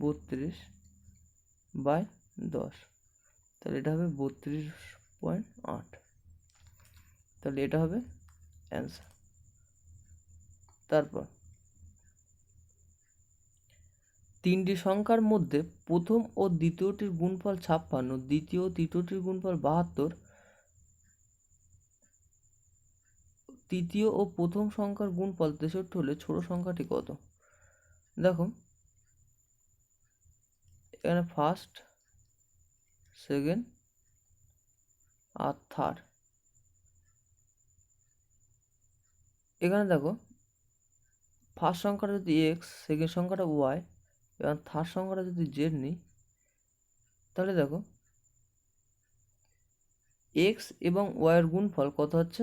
32/10, তাহলে এটা হবে 32.8। তাহলে এটা হবে অ্যান্সার। তারপর তিনটি সংখ্যার মধ্যে প্রথম ও দ্বিতীয়টির গুণফল 56, দ্বিতীয় ও তৃতীয়টির গুণফল 72, তৃতীয় ও প্রথম সংখ্যার গুণফল 63 হলে ছোট সংখ্যাটি কত? দেখো এখানে ফার্স্ট, সেকেন্ড আর থার্ড। এখানে দেখো ফার্স্ট সংখ্যাটা যদি এক্স, সেকেন্ড সংখ্যাটা ওয়াই এবং থার্ড সংখ্যাটা যদি জেড নিই, তাহলে দেখো এক্স এবং ওয়াইয়ের গুণফল কত হচ্ছে,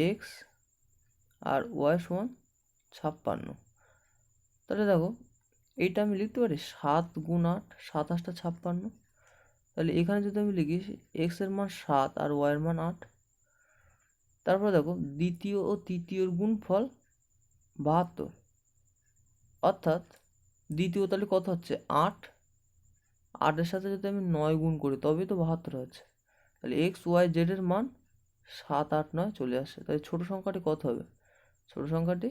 এক্স আর ওয়াই সমান 56। তাহলে দেখো এইটা আমি লিখতে পারি 7 গুণ 8, 7 8 56। তাহলে এখানে যদি আমি লিখি এক্স এর মান 7 আর ওয়াই এর মান 8। তারপর দেখো দ্বিতীয় ও তৃতীয়র গুণফল 72, অর্থাৎ দ্বিতীয় তাহলে কত হচ্ছে 8, 8-এর সাথে যদি আমি 9 গুণ করি তবেই তো 72 হচ্ছে। তাহলে এক্স ওয়াই জেড এর মান 7 8 9 চলে আসে। তাহলে ছোট সংখ্যাটি কত হবে, ছোট সংখ্যাটি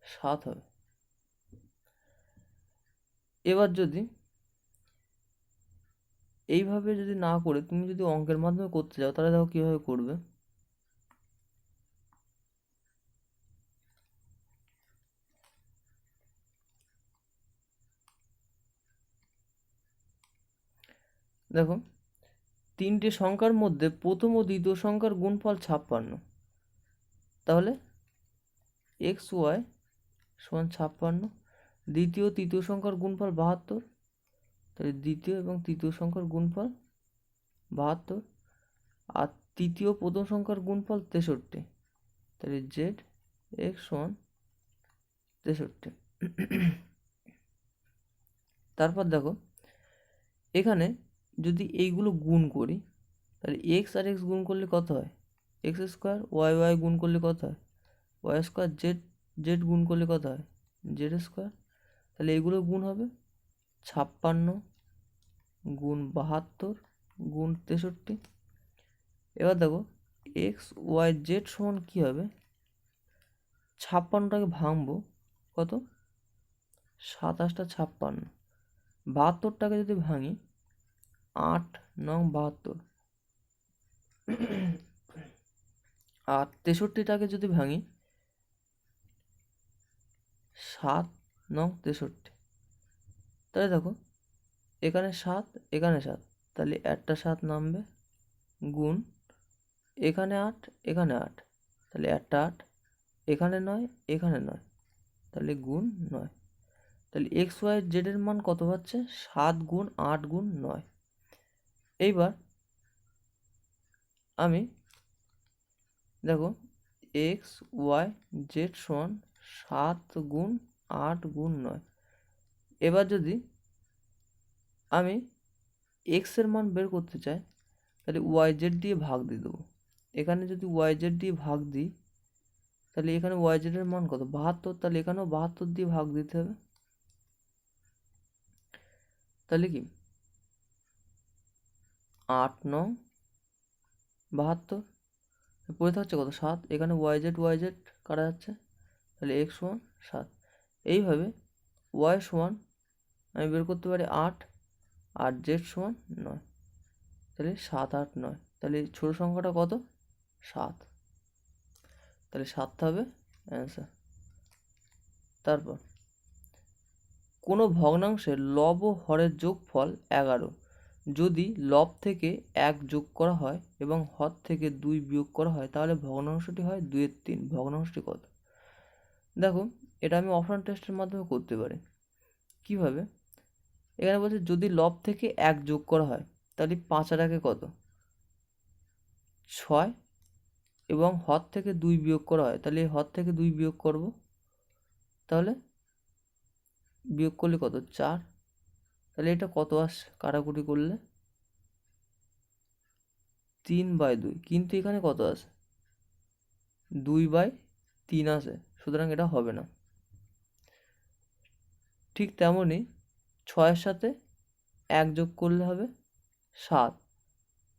7 হবে। এবার যদি এইভাবে যদি না করে তুমি যদি অঙ্কের মাধ্যমে করতে যাও, তাহলে দেখো কীভাবে করবে। দেখো তিনটে সংখ্যার মধ্যে প্রথম ও দ্বিতীয় সংখ্যার গুণফল 56, তাহলে এক্স ওয়াই সমান 56, দ্বিতীয় তৃতীয় সংখ্যার গুণফল 72, তাহলে দ্বিতীয় এবং তৃতীয় সংখ্যার গুণফল 72, আর তৃতীয় প্রথম সংখ্যার গুণফল 63, তাহলে জেড এক্স সমান 63। তারপর দেখো এখানে যদি এইগুলো গুণ করি, তাহলে এক্স আর এক্স গুণ করলে কত হয়, এক্স স্কোয়ার, ওয়াই ওয়াই গুণ করলে কত হয় ওয়াই স্কোয়ার, জেড জেড গুণ করলে কত হয় জেড স্কোয়ার। তাহলে এগুলো গুণ হবে 56 গুণ 72 গুণ 63। এবার দেখো এক্স ওয়াই জেড সমান কী হবে, 56টাকে ভাঙবো কত 7 8 56, 72টাকে যদি ভাঙি 8 9 72, আর 63টাকে যদি ভাঙি 7 9 63। তাহলে দেখো এখানে 7 এখানে 7, তাহলে একটা 7 নামবে, গুণ এখানে 8 এখানে 8, তাহলে একটা 8, এখানে 9 এখানে 9, তাহলে গুণ 9। তাহলে এক্স ওয়াই জেডের মান কত হচ্ছে 7 গুণ 8 গুণ 9। এইবার আমি দেখো এক্স ওয়াই জেড সমান 7 গুণ 8 গুণ 9। এবার যদি আমি এক্স এর মান বের করতে চাই তাহলে ওয়াই জেড দিয়ে ভাগ দিয়ে দেবো। এখানে যদি ওয়াই জেড দিয়ে ভাগ দিই তাহলে এখানে ওয়াই জেডের মান কত 72, তাহলে এখানেও 72 দিয়ে ভাগ দিতে হবে। তাহলে কি 8 9 72, পড়ে থাকছে কত 7, এখানে ওয়াই জেড কাটা যাচ্ছে, তাহলে এক্স সমান 7। এইভাবে ওয়াই সমান আমি বের করতে পারি 8 আর জেড সমান 9, তাহলে 7 8 9, তাহলে ছোট সংখ্যাটা কত 7, তাহলে 7টা হবে অ্যান্সার। তারপর কোনো ভগ্নাংশের লব ও হরের যোগফল 11 যদি লব থেকে 1 যোগ করা হয় এবং হর থেকে 2 বিয়োগ করা হয় তাহলে ভগ্নাংশটি হয় 2/3। ভগ্নাংশটি কত? দেখো এটা আমি অপশন টেস্টের মাধ্যমে করতে পারি। কিভাবে? এখানে বলছে যদি লব থেকে 1 যোগ করা হয় তাহলে 5 আর 1 কত 6, এবং হর থেকে 2 বিয়োগ করা হয় তাহলে হর থেকে 2 বিয়োগ করব, তাহলে বিয়োগ করলে কত 4, তাহলে এটা কত আসছে কাটাকুটি করলে 3/2, কিন্তু এখানে কত আছে 2/3 আসে, সুতরাং এটা হবে না। ঠিক তেমনই 6-এর সাথে 1 যোগ করলে হবে 7,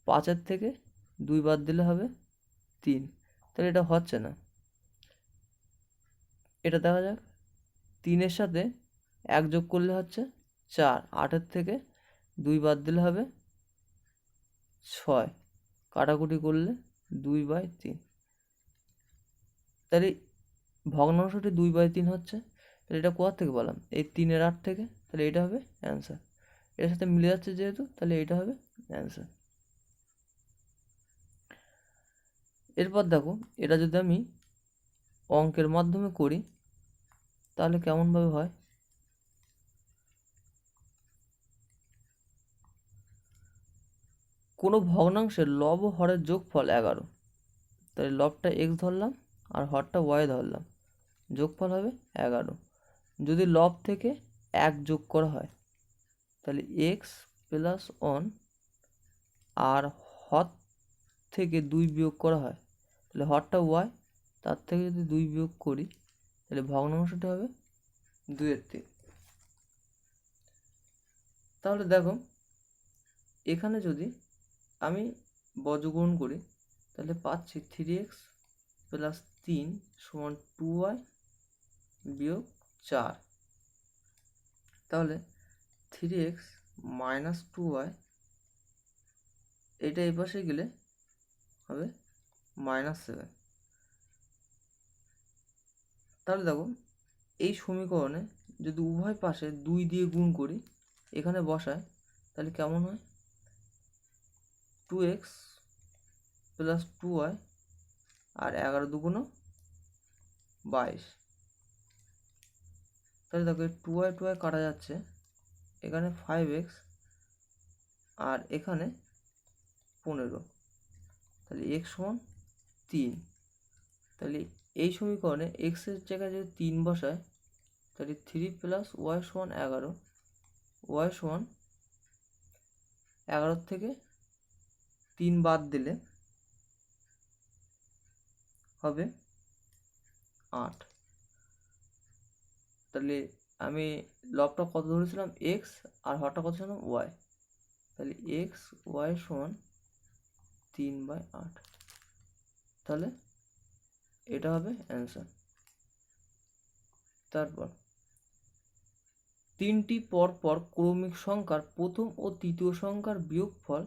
5-এর থেকে 2 বাদ দিলে হবে 3, তাহলে এটা হচ্ছে না। এটা দেখা যাক 3-এর সাথে 1 যোগ করলে হচ্ছে 4, 8-এর থেকে 2 বাদ দিলে হবে 6, কাটাকুটি করলে 2/3, তাহলে ভগ্নাংশটি 2/3 হচ্ছে। তাহলে এটা কোথা থেকে বললাম এই 3-এর 8 থেকে, তাহলে এটা হবে অ্যান্সার। এর সাথে মিলে যাচ্ছে যেহেতু, তাহলে এটা হবে অ্যান্সার। এরপর দেখো এটা যদি আমি অঙ্কের মাধ্যমে করি তাহলে কেমনভাবে হয়। কোনো ভগ্নাংশের লব ও হরের যোগফল 11, তাহলে লবটা এক্স ধরলাম আর হরটা ওয়াই ধরলাম, যোগফল হবে 11। যদি লব থেকে 1 যোগ করা হয় তাহলে এক্স প্লাস 1, আর হর থেকে 2 বিয়োগ করা হয় তাহলে হরটা ওয়াই, তার থেকে যদি 2 বিয়োগ করি তাহলে ভগ্নাংশটি হবে 2/3। তাহলে দেখো এখানে যদি আমি বর্গমূল করি তাহলে পাচ্ছি 3x প্লাস 3 সমান 2y বিয়োগ 4, তাহলে 3x মাইনাস 2y, এটা এই পাশে গেলে হবে -7। তাহলে দেখো এই সমীকরণে যদি উভয় পাশে 2 দিয়ে গুণ করি এখানে বসায় তাহলে কেমন হয় 2x প্লাস 2y আর 11 দুগুণ 22, তাহলে দেখো 2y কাটা যাচ্ছে, এখানে 5x আর এখানে 15, তাহলে x সমান 3। তাহলে এই সমীকরণে x এর জায়গায় যদি 3 বসায় তাহলে 3 প্লাস y সমান 11, y সমান 11 থেকে 3 বাদ দিলে হবে 8। তাহলে আমি লবটা কত ধরেছিলাম x আর হরটা কত ছিলাম y, তাহলে x y সমান 3/8, তাহলে এটা হবে অ্যান্সার। তারপর 3টি পরপর ক্রমিক সংখ্যার প্রথম ও তৃতীয় সংখ্যার বিয়োগফল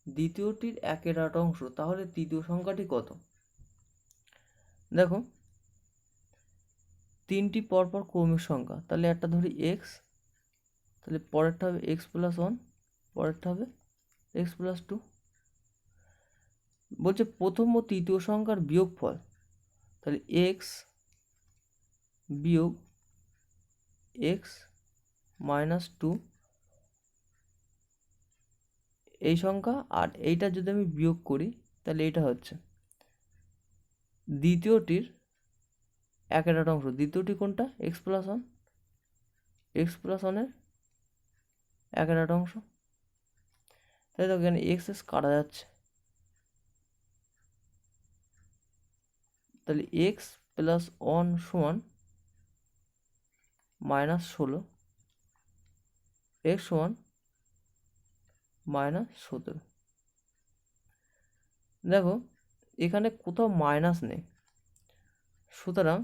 দ্বিতীয়টির 1/8 অংশ, তাহলে তৃতীয় সংখ্যাটি কত? দেখো 3টি পরপর ক্রমিক সংখ্যা, তাহলে একটা ধরি x, তাহলে পরেরটা হবে x প্লাস 1, পরেরটা হবে x প্লাস 2। বলছে প্রথম ও তৃতীয় সংখ্যার বিয়োগফল, তাহলে x বিয়োগ এক্স মাইনাস টু এই সংখ্যা, আর এইটা যদি আমি বিয়োগ করি তাহলে এইটা হচ্ছে দ্বিতীয়টির একের আট অংশ। দ্বিতীয়টি কোনটা? X plus one, x plus ওয়ানের একের আট অংশ। তাই তো এখানে এক্স এক্স কাটা যাচ্ছে, তাহলে এক্স প্লাস ওয়ান সমান মাইনাস 16, এক্স সমান মাইনাস 17। দেখো এখানে কোথাও মাইনাস নেই, সুতরাং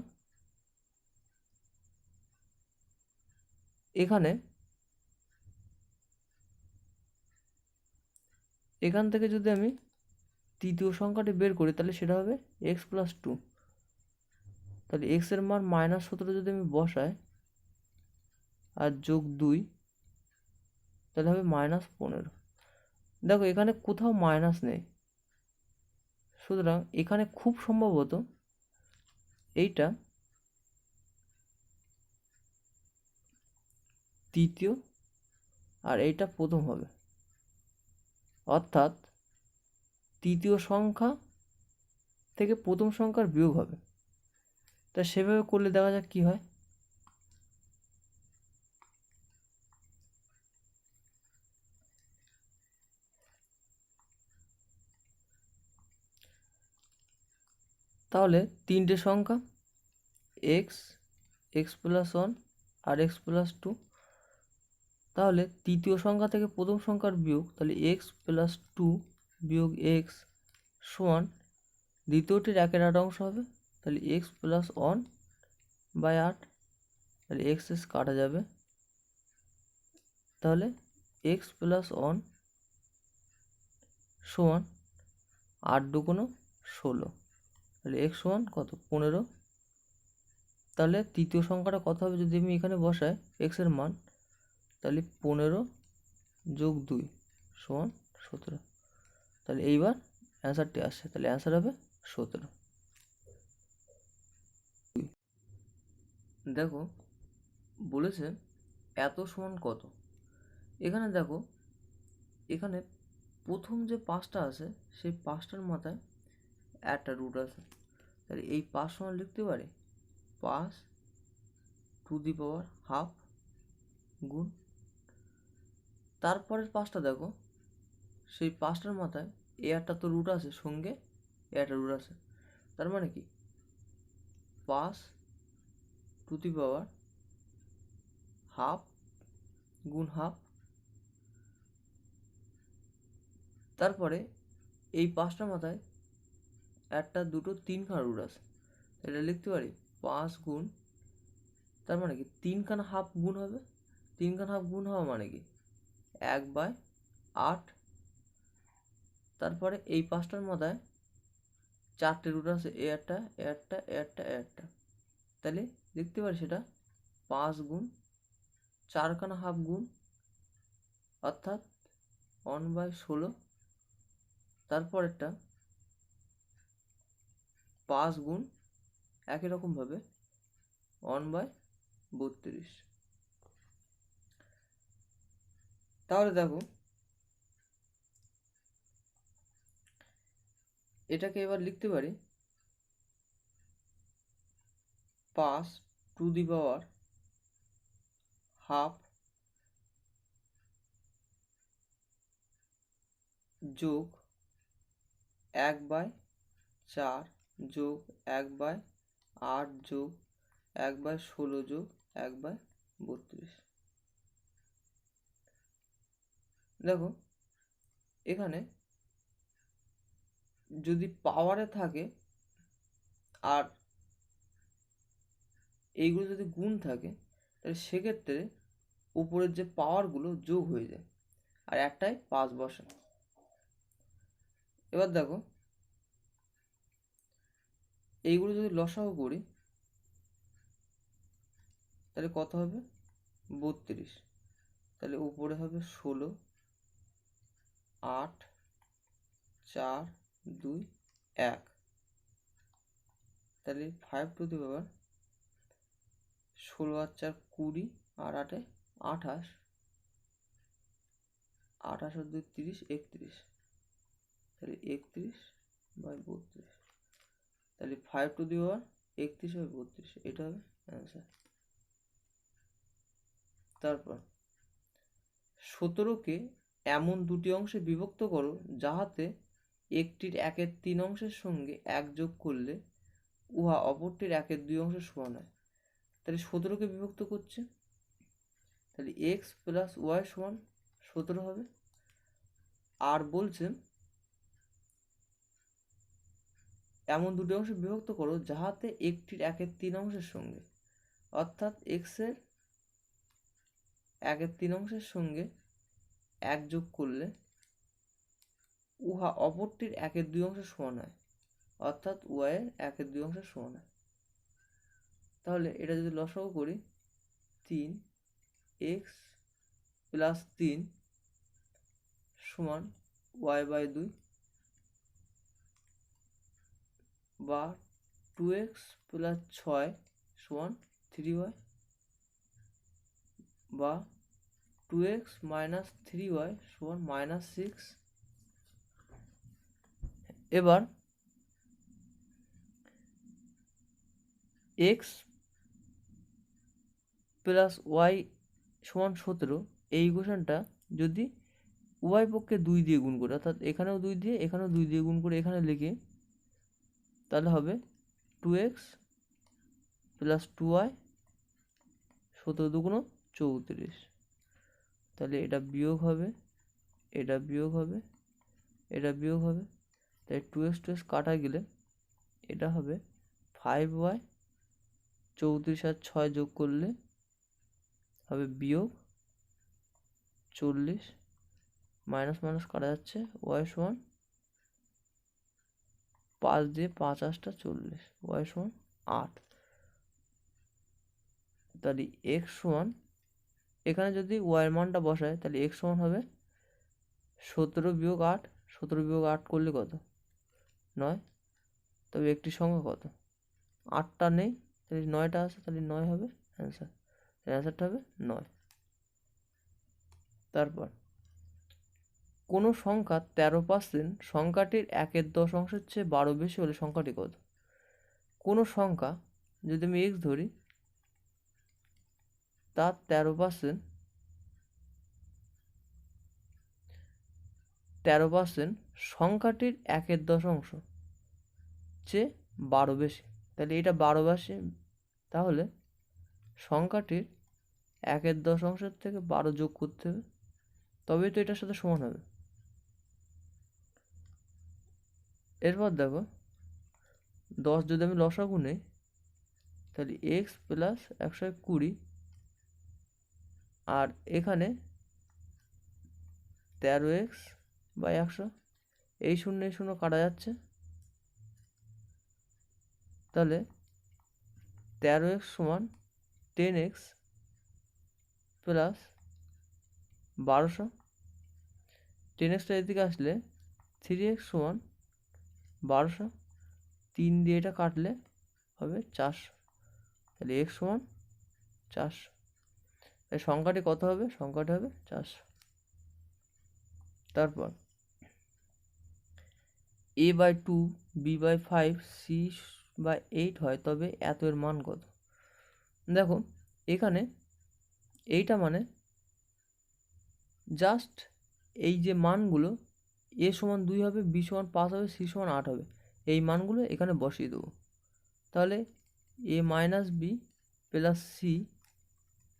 এখান থেকে যদি আমি তৃতীয় সংখ্যাটি বের করি তাহলে সেটা হবে এক্স প্লাস টু। তাহলে এক্সের মান মাইনাস 17 যদি আমি বসাই আর যোগ 2 তাহলে হবে মাইনাস 15। দেখো এখানে কোথাও মাইনাস নেই, সুতরাং এখানে খুব সম্ভবত এইটা তৃতীয় আর এইটা প্রথম হবে, অর্থাৎ তৃতীয় সংখ্যা থেকে প্রথম সংখ্যার বিয়োগ হবে। তা সেভাবে করলে দেখা যাক কি হয়। তাহলে তিনটে সংখ্যা এক্স, এক্স প্লাস ওয়ান আর এক্স প্লাস টু, তাহলে তৃতীয় সংখ্যা থেকে প্রথম সংখ্যার বিয়োগ, তাহলে এক্স প্লাস টু বিয়োগ এক্স সমান দ্বিতীয়টির একের আট অংশ হবে, তাহলে এক্স প্লাস ওয়ান বাই 8, তাহলে এক্স এক্স কাটা যাবে, তাহলে এক্স প্লাস ওয়ান সমান 8 দুগুণ 16, তাহলে এক্স সমান কত? 15। তাহলে তৃতীয় সংখ্যাটা কত হবে যদি আমি এখানে বসাই এক্সের মান, তাহলে 15 যোগ 2 সমান 17। তাহলে এইবার অ্যান্সারটি আসছে, তাহলে অ্যান্সার হবে 17। দেখো বলেছে এত সমান কত। এখানে দেখো এখানে প্রথম যে 5টা আছে সেই 5টার মাথায় একটা রুট আছে, তাহলে এই 5 সমান লিখতে পারি 5 টু দি পাওয়ার হাফ গুণ, তারপরের 5টা দেখো সেই 5টার মাথায় এ একটা তো রুট আছে, সঙ্গে এ একটা রুট আছে, তার মানে কি 5 টু দি পাওয়ার হাফ গুণ হাফ। তারপরে এই 5টার মাথায় একটা দুটো তিনখানা রুট আছে, এটা লিখতে পারি 5 গুণ, তার মানে কি 3খানা হাফ গুণ হবে, 3খানা হাফ গুণ হওয়া মানে কি 1/8। তারপরে এই 5টার মাথায় 4টে রুট আছে, এ একটা এ একটা এ একটা এ একটা, তাহলে লিখতে পারি সেটা 5 গুণ 4খানা হাফ গুণ, অর্থাৎ 1/16। তারপরেরটা 5 গুণ একই রকমভাবে 1/32। তাহলে দেখো এটাকে এবার লিখতে পারি 5 টু দি পাওয়ার হাফ যোগ 1/4 যোগ 1/8 যোগ 1/16 যোগ 1/32। দেখো এখানে যদি পাওয়ারে থাকে আর এইগুলো যদি গুণ থাকে তাহলে সেক্ষেত্রে উপরের যে পাওয়ারগুলো যোগ হয়ে যায় আর একটাই 5 বসে। এবার দেখো এইগুলো যদি লসাগু করি তাহলে কত হবে? 32। তাহলে উপরে হবে 16, 8, 4, 2, 1, তাহলে 5 টু দি পাওয়ার 16 আর 4 20 আর 8 28, 28 আর 2 30, 31, তাহলে 31/32, তাহলে 5 টু দি পাওয়ার 31/32, এটা হবে অ্যান্সার। তারপর 17কে এমন দুটি অংশে বিভক্ত করো যাহাতে একটির 1/3 অংশের সঙ্গে 1 যোগ করলে উহা অপরটির 1/2 অংশের সমান হয়। তাহলে 17কে বিভক্ত করছে, তাহলে x প্লাস ওয়াই সমান 17 হবে। আর বলছে এমন দুটি অংশে বিভক্ত করো যাহাতে একটির 1/3 অংশের সঙ্গে, অর্থাৎ x এর 1/3 অংশের সঙ্গে 1 যোগ করলে উহা অপরটির 1/2 অংশের সমান হয়, অর্থাৎ y এর 1/2 অংশের সমান হয়। তাহলে এটা যদি লসাগু করি, 3x প্লাস 3 সমান y/2, বা 2x প্লাস 6 সমান 3y, বা 2x মাইনাস 3y সমান -6। এবার x প্লাস ওয়াই সমান 17, এই ইকুয়েশনটা যদি উভয় পক্ষে 2 দিয়ে গুণ করে, অর্থাৎ এখানেও 2 দিয়ে এখানেও 2 দিয়ে গুণ করে এখানে লিখি, তাহলে হবে 2x প্লাস 2y, 17 দুগুণ 34, তাহলে এটা বিয়োগ হবে, এটা বিয়োগ হবে, এটা বিয়োগ হবে, তাই 2x কাটা গেলে এটা হবে 5y, 34 আর 6 যোগ করলে হবে বিয়োগ 40, মাইনাস মাইনাস কাটা যাচ্ছে, y সমান 5 দিয়ে 5 8 40, y সমান 8। তাহলে x সমান, এখানে যদি y এর মানটা বসায় তাহলে x সমান হবে 17 বিয়োগ 8, 17 বিয়োগ 8 করলে কত? 9। তবে একটি সংখ্যা কত? 8টা নেই, তাহলে 9টা আছে, তাহলে 9 হবে অ্যান্সার। অ্যান্সারটা হবে 9। তারপর কোনো সংখ্যা 13% সংখ্যাটির 1/10 অংশের চেয়ে 12 বেশি হলে সংখ্যাটি কত? কোনো সংখ্যা যদি আমি x ধরি, তার 13% সংখ্যাটির 1/10 অংশ চেয়ে 12 বেশি, তাহলে এটা 12 বেশি, তাহলে সংখ্যাটির 1/10 অংশের থেকে 12 যোগ করতে হবে, তবেই তো এটার সাথে সমান হবে। এরপর দেখো 10 যদি আমি লসাগু নেই, তাহলে x প্লাস 120, আর এখানে 13x/100, এই শূন্য এই শূন্য কাটা যাচ্ছে, তাহলে 13x সমান 10x প্লাস 1200, 10xটা এদিকে আসলে 3x সমান 1200, 3 দিয়ে এটা কাটলে হবে 400, তাহলে x সমান 400, তাই সংখ্যাটি কত হবে? সংখ্যাটি হবে 400। তারপর a/2, b/5, c/8 হয়, তবে এত এর মান কত? দেখো এখানে এইটা মানে জাস্ট এই যে মানগুলো, a সমান 2 হবে, b সমান 5 হবে, c সমান 8 হবে, এই মানগুলো এখানে বসিয়ে দেবো। তাহলে a minus b plus c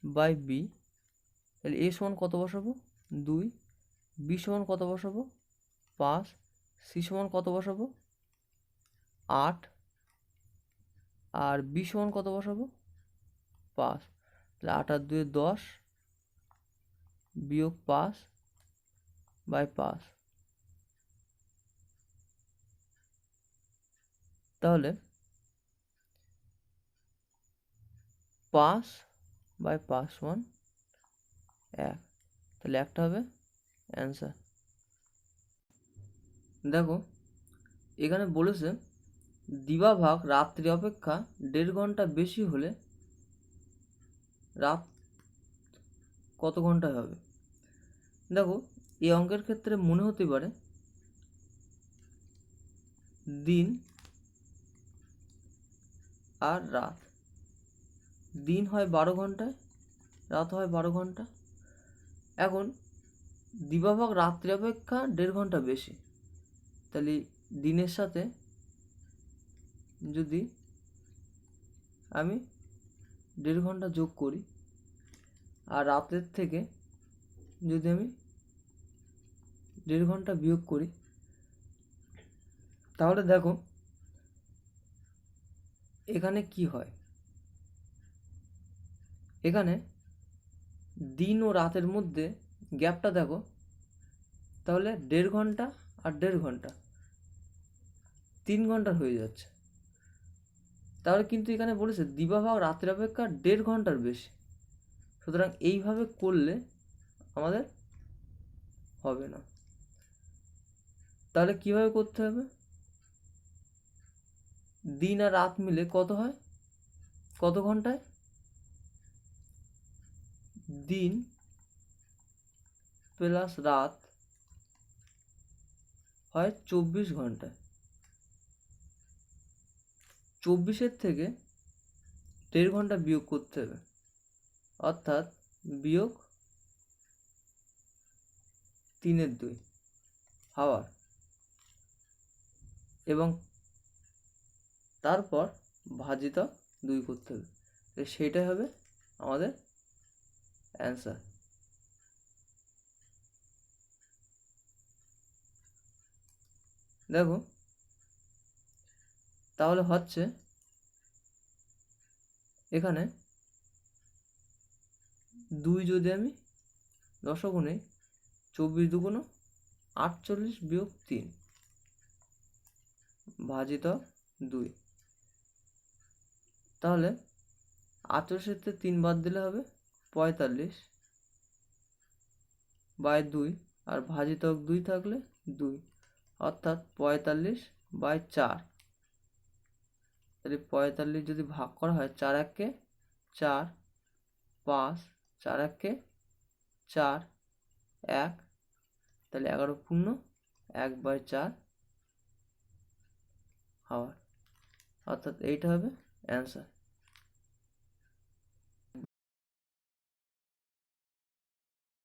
by b, তাহলে a সমান কত বসাবো? 2, b সমান কত বসাবো? 5, c সমান কত বসাবো? 8, আর b সমান কত বসাবো? 5, তাহলে 8 আর 2 10 বিয়োগ 5/5, তাহলে 5/5 সমান 1, তাহলে একটা হবে অ্যান্সার। দেখো এখানে বলেছে দিবাভাগ রাত্রি অপেক্ষা 1.5 ঘন্টা বেশি হলে রাত কত ঘন্টায় হবে। দেখো এই অঙ্কের ক্ষেত্রে মনে হতে পারে দিন আর রাত, দিন হয় 12 ঘন্টায়, রাত হয় 12 ঘন্টা। এখন দিবাভাগ রাত্রি অপেক্ষা 1.5 ঘন্টা বেশি, তাহলে দিনের সাথে যদি আমি 1.5 ঘন্টা যোগ করি আর রাতের থেকে যদি আমি 1.5 ঘন্টা বিয়োগ করি, তাহলে দেখো এখানে কি হয়। এখানে দিন ও রাতের মধ্যে গ্যাপটা দেখো, তাহলে 1.5 ঘন্টা আর 1.5 ঘন্টা 3 ঘন্টার হয়ে যাচ্ছে। তাহলে কিন্তু এখানে বলেছে দিবাভাগ রাত্রি অপেক্ষা 1.5 ঘন্টার বেশি, সুতরাং এইভাবে করলে আমাদের হবে না। তাহলে কিভাবে করতে হবে, দিন আর রাত মিলে কত হয়, কত ঘন্টায়, দিন প্লাস রাত হয় 24 ঘন্টায়। 24-এর থেকে 1.5 ঘন্টা বিয়োগ করতে হবে, অর্থাৎ বিয়োগ 3/2 আওয়ার, এবং তারপর ভাজিত 2 করতে হবে। তো সেটাই হবে আমাদের অ্যান্সার। দেখো তাহলে হচ্ছে এখানে 2 যদি আমি দশগুণে 24 2 48 বিয়োগ 3 ভাজিত 2, তাহলে 48-তে 3 বাদ দিলে হবে 45 বাই 2, আর ভাজিতক 2 থাকলে 2, অর্থাৎ 45/4। তাহলে 45 যদি ভাগ করা হয় 4 1-কে 4, 5 4 1-কে 4 1, তাহলে 11 পূর্ণ 1/4 আওয়ার, অর্থাৎ এইটা হবে অ্যান্সার।